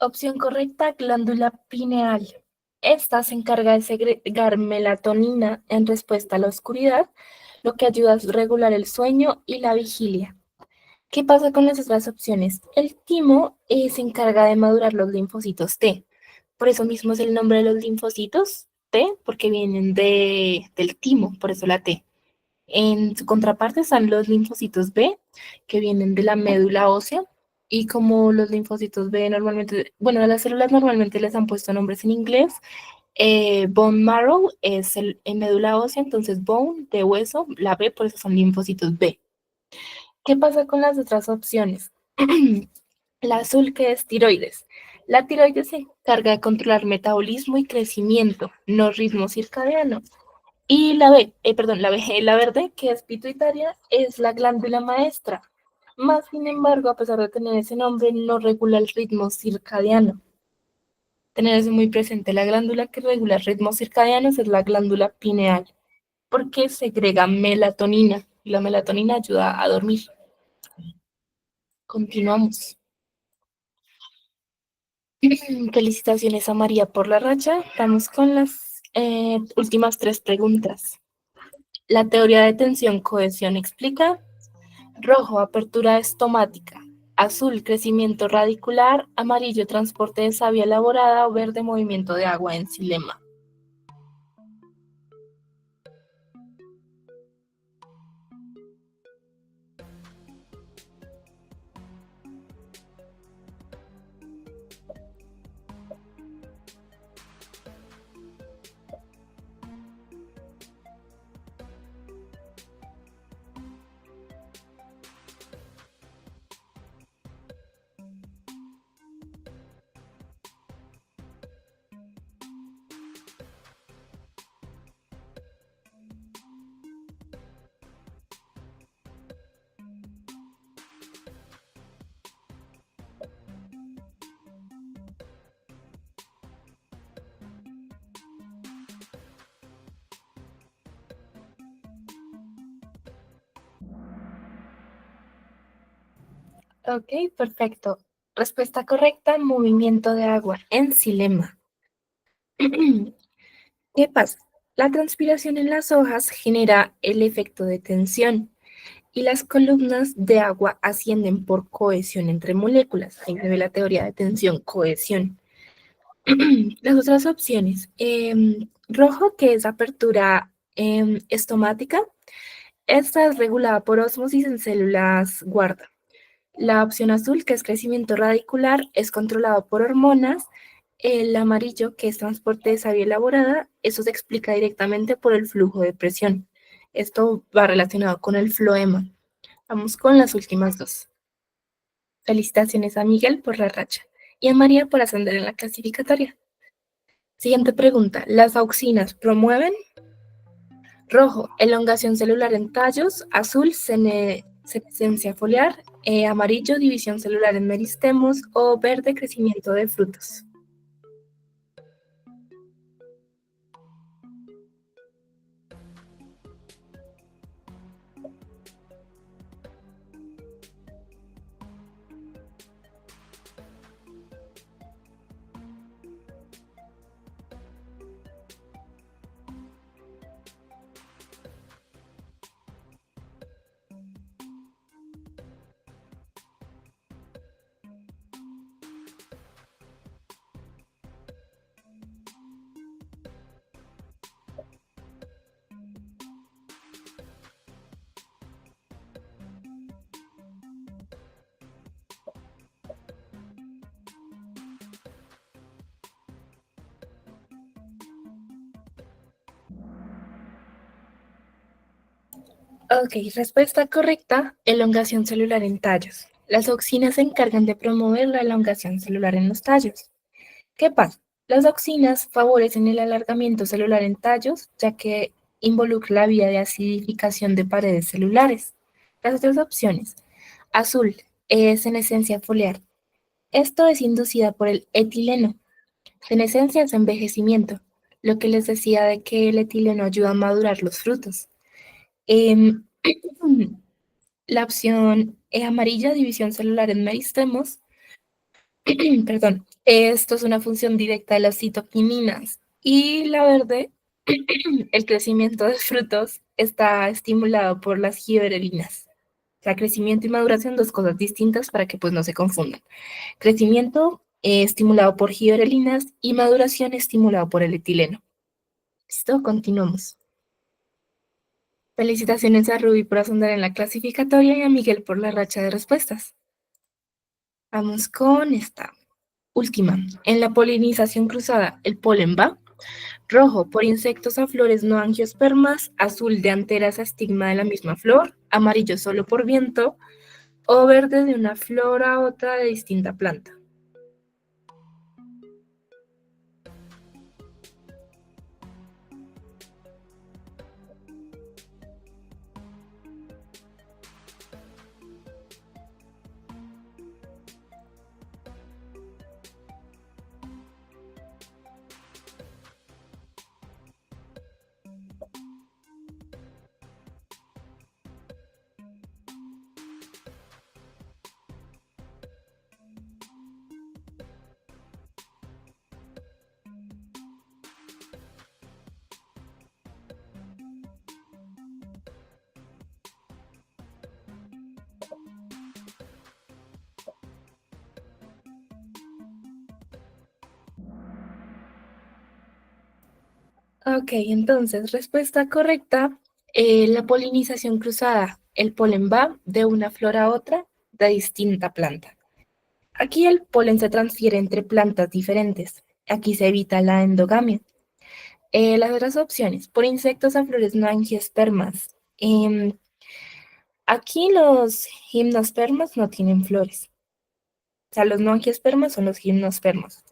Opción correcta, glándula pineal. Esta se encarga de segregar melatonina en respuesta a la oscuridad, lo que ayuda a regular el sueño y la vigilia. ¿Qué pasa con las otras opciones? El timo se encarga de madurar los linfocitos T. Por eso mismo es el nombre de los linfocitos T, porque vienen del timo, por eso la T. En su contraparte están los linfocitos B, que vienen de la médula ósea, y como los linfocitos B normalmente, bueno, a las células normalmente les han puesto nombres en inglés, bone marrow es en médula ósea, entonces bone de hueso, la B, por eso son linfocitos B. ¿Qué pasa con las otras opciones? La azul, que es tiroides. La tiroides se encarga de controlar metabolismo y crecimiento, no ritmo circadiano. Y la verde, que es pituitaria, es la glándula maestra. Más sin embargo, a pesar de tener ese nombre, no regula el ritmo circadiano. Tener eso muy presente, la glándula que regula el ritmo circadiano es la glándula pineal, porque segrega melatonina y la melatonina ayuda a dormir. Continuamos. Felicitaciones a María por la racha. Vamos con las últimas tres preguntas. La teoría de tensión-cohesión explica: rojo, apertura estomática; azul, crecimiento radicular; amarillo, transporte de savia elaborada; o verde, movimiento de agua en xilema. Ok, perfecto. Respuesta correcta, movimiento de agua en xilema. ¿Qué pasa? La transpiración en las hojas genera el efecto de tensión y las columnas de agua ascienden por cohesión entre moléculas. Ahí se ve la teoría de tensión-cohesión. Las otras opciones, rojo, que es apertura estomática, esta es regulada por ósmosis en células guarda. La opción azul, que es crecimiento radicular, es controlado por hormonas. El amarillo, que es transporte de savia elaborada, eso se explica directamente por el flujo de presión. Esto va relacionado con el floema. Vamos con las últimas dos. Felicitaciones a Miguel por la racha y a María por ascender en la clasificatoria. Siguiente pregunta. ¿Las auxinas promueven? Rojo, elongación celular en tallos; azul, senescencia foliar; amarillo, división celular en meristemos; o verde, crecimiento de frutos. Ok, respuesta correcta, elongación celular en tallos. Las auxinas se encargan de promover la elongación celular en los tallos. ¿Qué pasa? Las auxinas favorecen el alargamiento celular en tallos, ya que involucra la vía de acidificación de paredes celulares. Las otras opciones. Azul, senescencia foliar. Esto es inducida por el etileno. Senescencia es envejecimiento, lo que les decía de que el etileno ayuda a madurar los frutos. Em, la opción amarilla, división celular en meristemos. Perdón, esto es una función directa de las citoquininas. Y la verde, el crecimiento de frutos está estimulado por las gibberelinas. O sea, crecimiento y maduración, dos cosas distintas para que pues no se confundan. Crecimiento estimulado por gibberelinas y maduración estimulado por el etileno. ¿Listo? Continuamos. Felicitaciones a Ruby por ascender en la clasificatoria y a Miguel por la racha de respuestas. Vamos con esta última. En la polinización cruzada, el polen va rojo por insectos a flores no angiospermas, azul de anteras a estigma de la misma flor, amarillo solo por viento o verde de una flor a otra de distinta planta. Ok, entonces, respuesta correcta, la polinización cruzada, el polen va de una flor a otra de distinta planta. Aquí el polen se transfiere entre plantas diferentes. Aquí se evita la endogamia. Las otras opciones, por insectos a flores no angiospermas. Aquí los gimnospermas no tienen flores. O sea, los no angiospermas son los gimnospermas.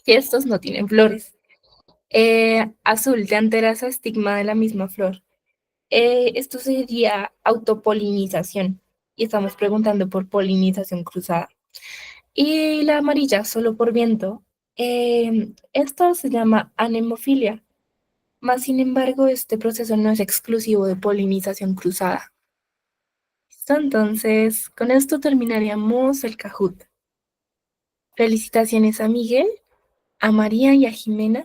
Y estos no tienen flores. Azul, de anteras a estigma de la misma flor. Esto sería autopolinización. Y estamos preguntando por polinización cruzada. Y la amarilla, solo por viento. Esto se llama anemofilia. Más sin embargo, este proceso no es exclusivo de polinización cruzada. ¿Listo? Entonces, con esto terminaríamos el Kahoot. Felicitaciones a Miguel, a María y a Jimena.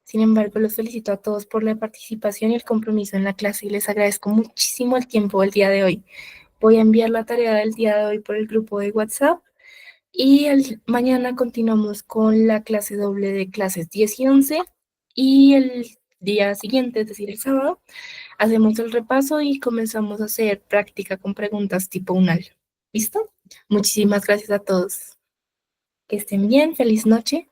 Sin embargo, los felicito a todos por la participación y el compromiso en la clase y les agradezco muchísimo el tiempo del día de hoy. Voy a enviar la tarea del día de hoy por el grupo de WhatsApp y mañana continuamos con la clase doble de clases 10 y 11 y el día siguiente, es decir, el sábado, hacemos el repaso y comenzamos a hacer práctica con preguntas tipo UNAL. ¿Listo? Muchísimas gracias a todos. Que estén bien, feliz noche.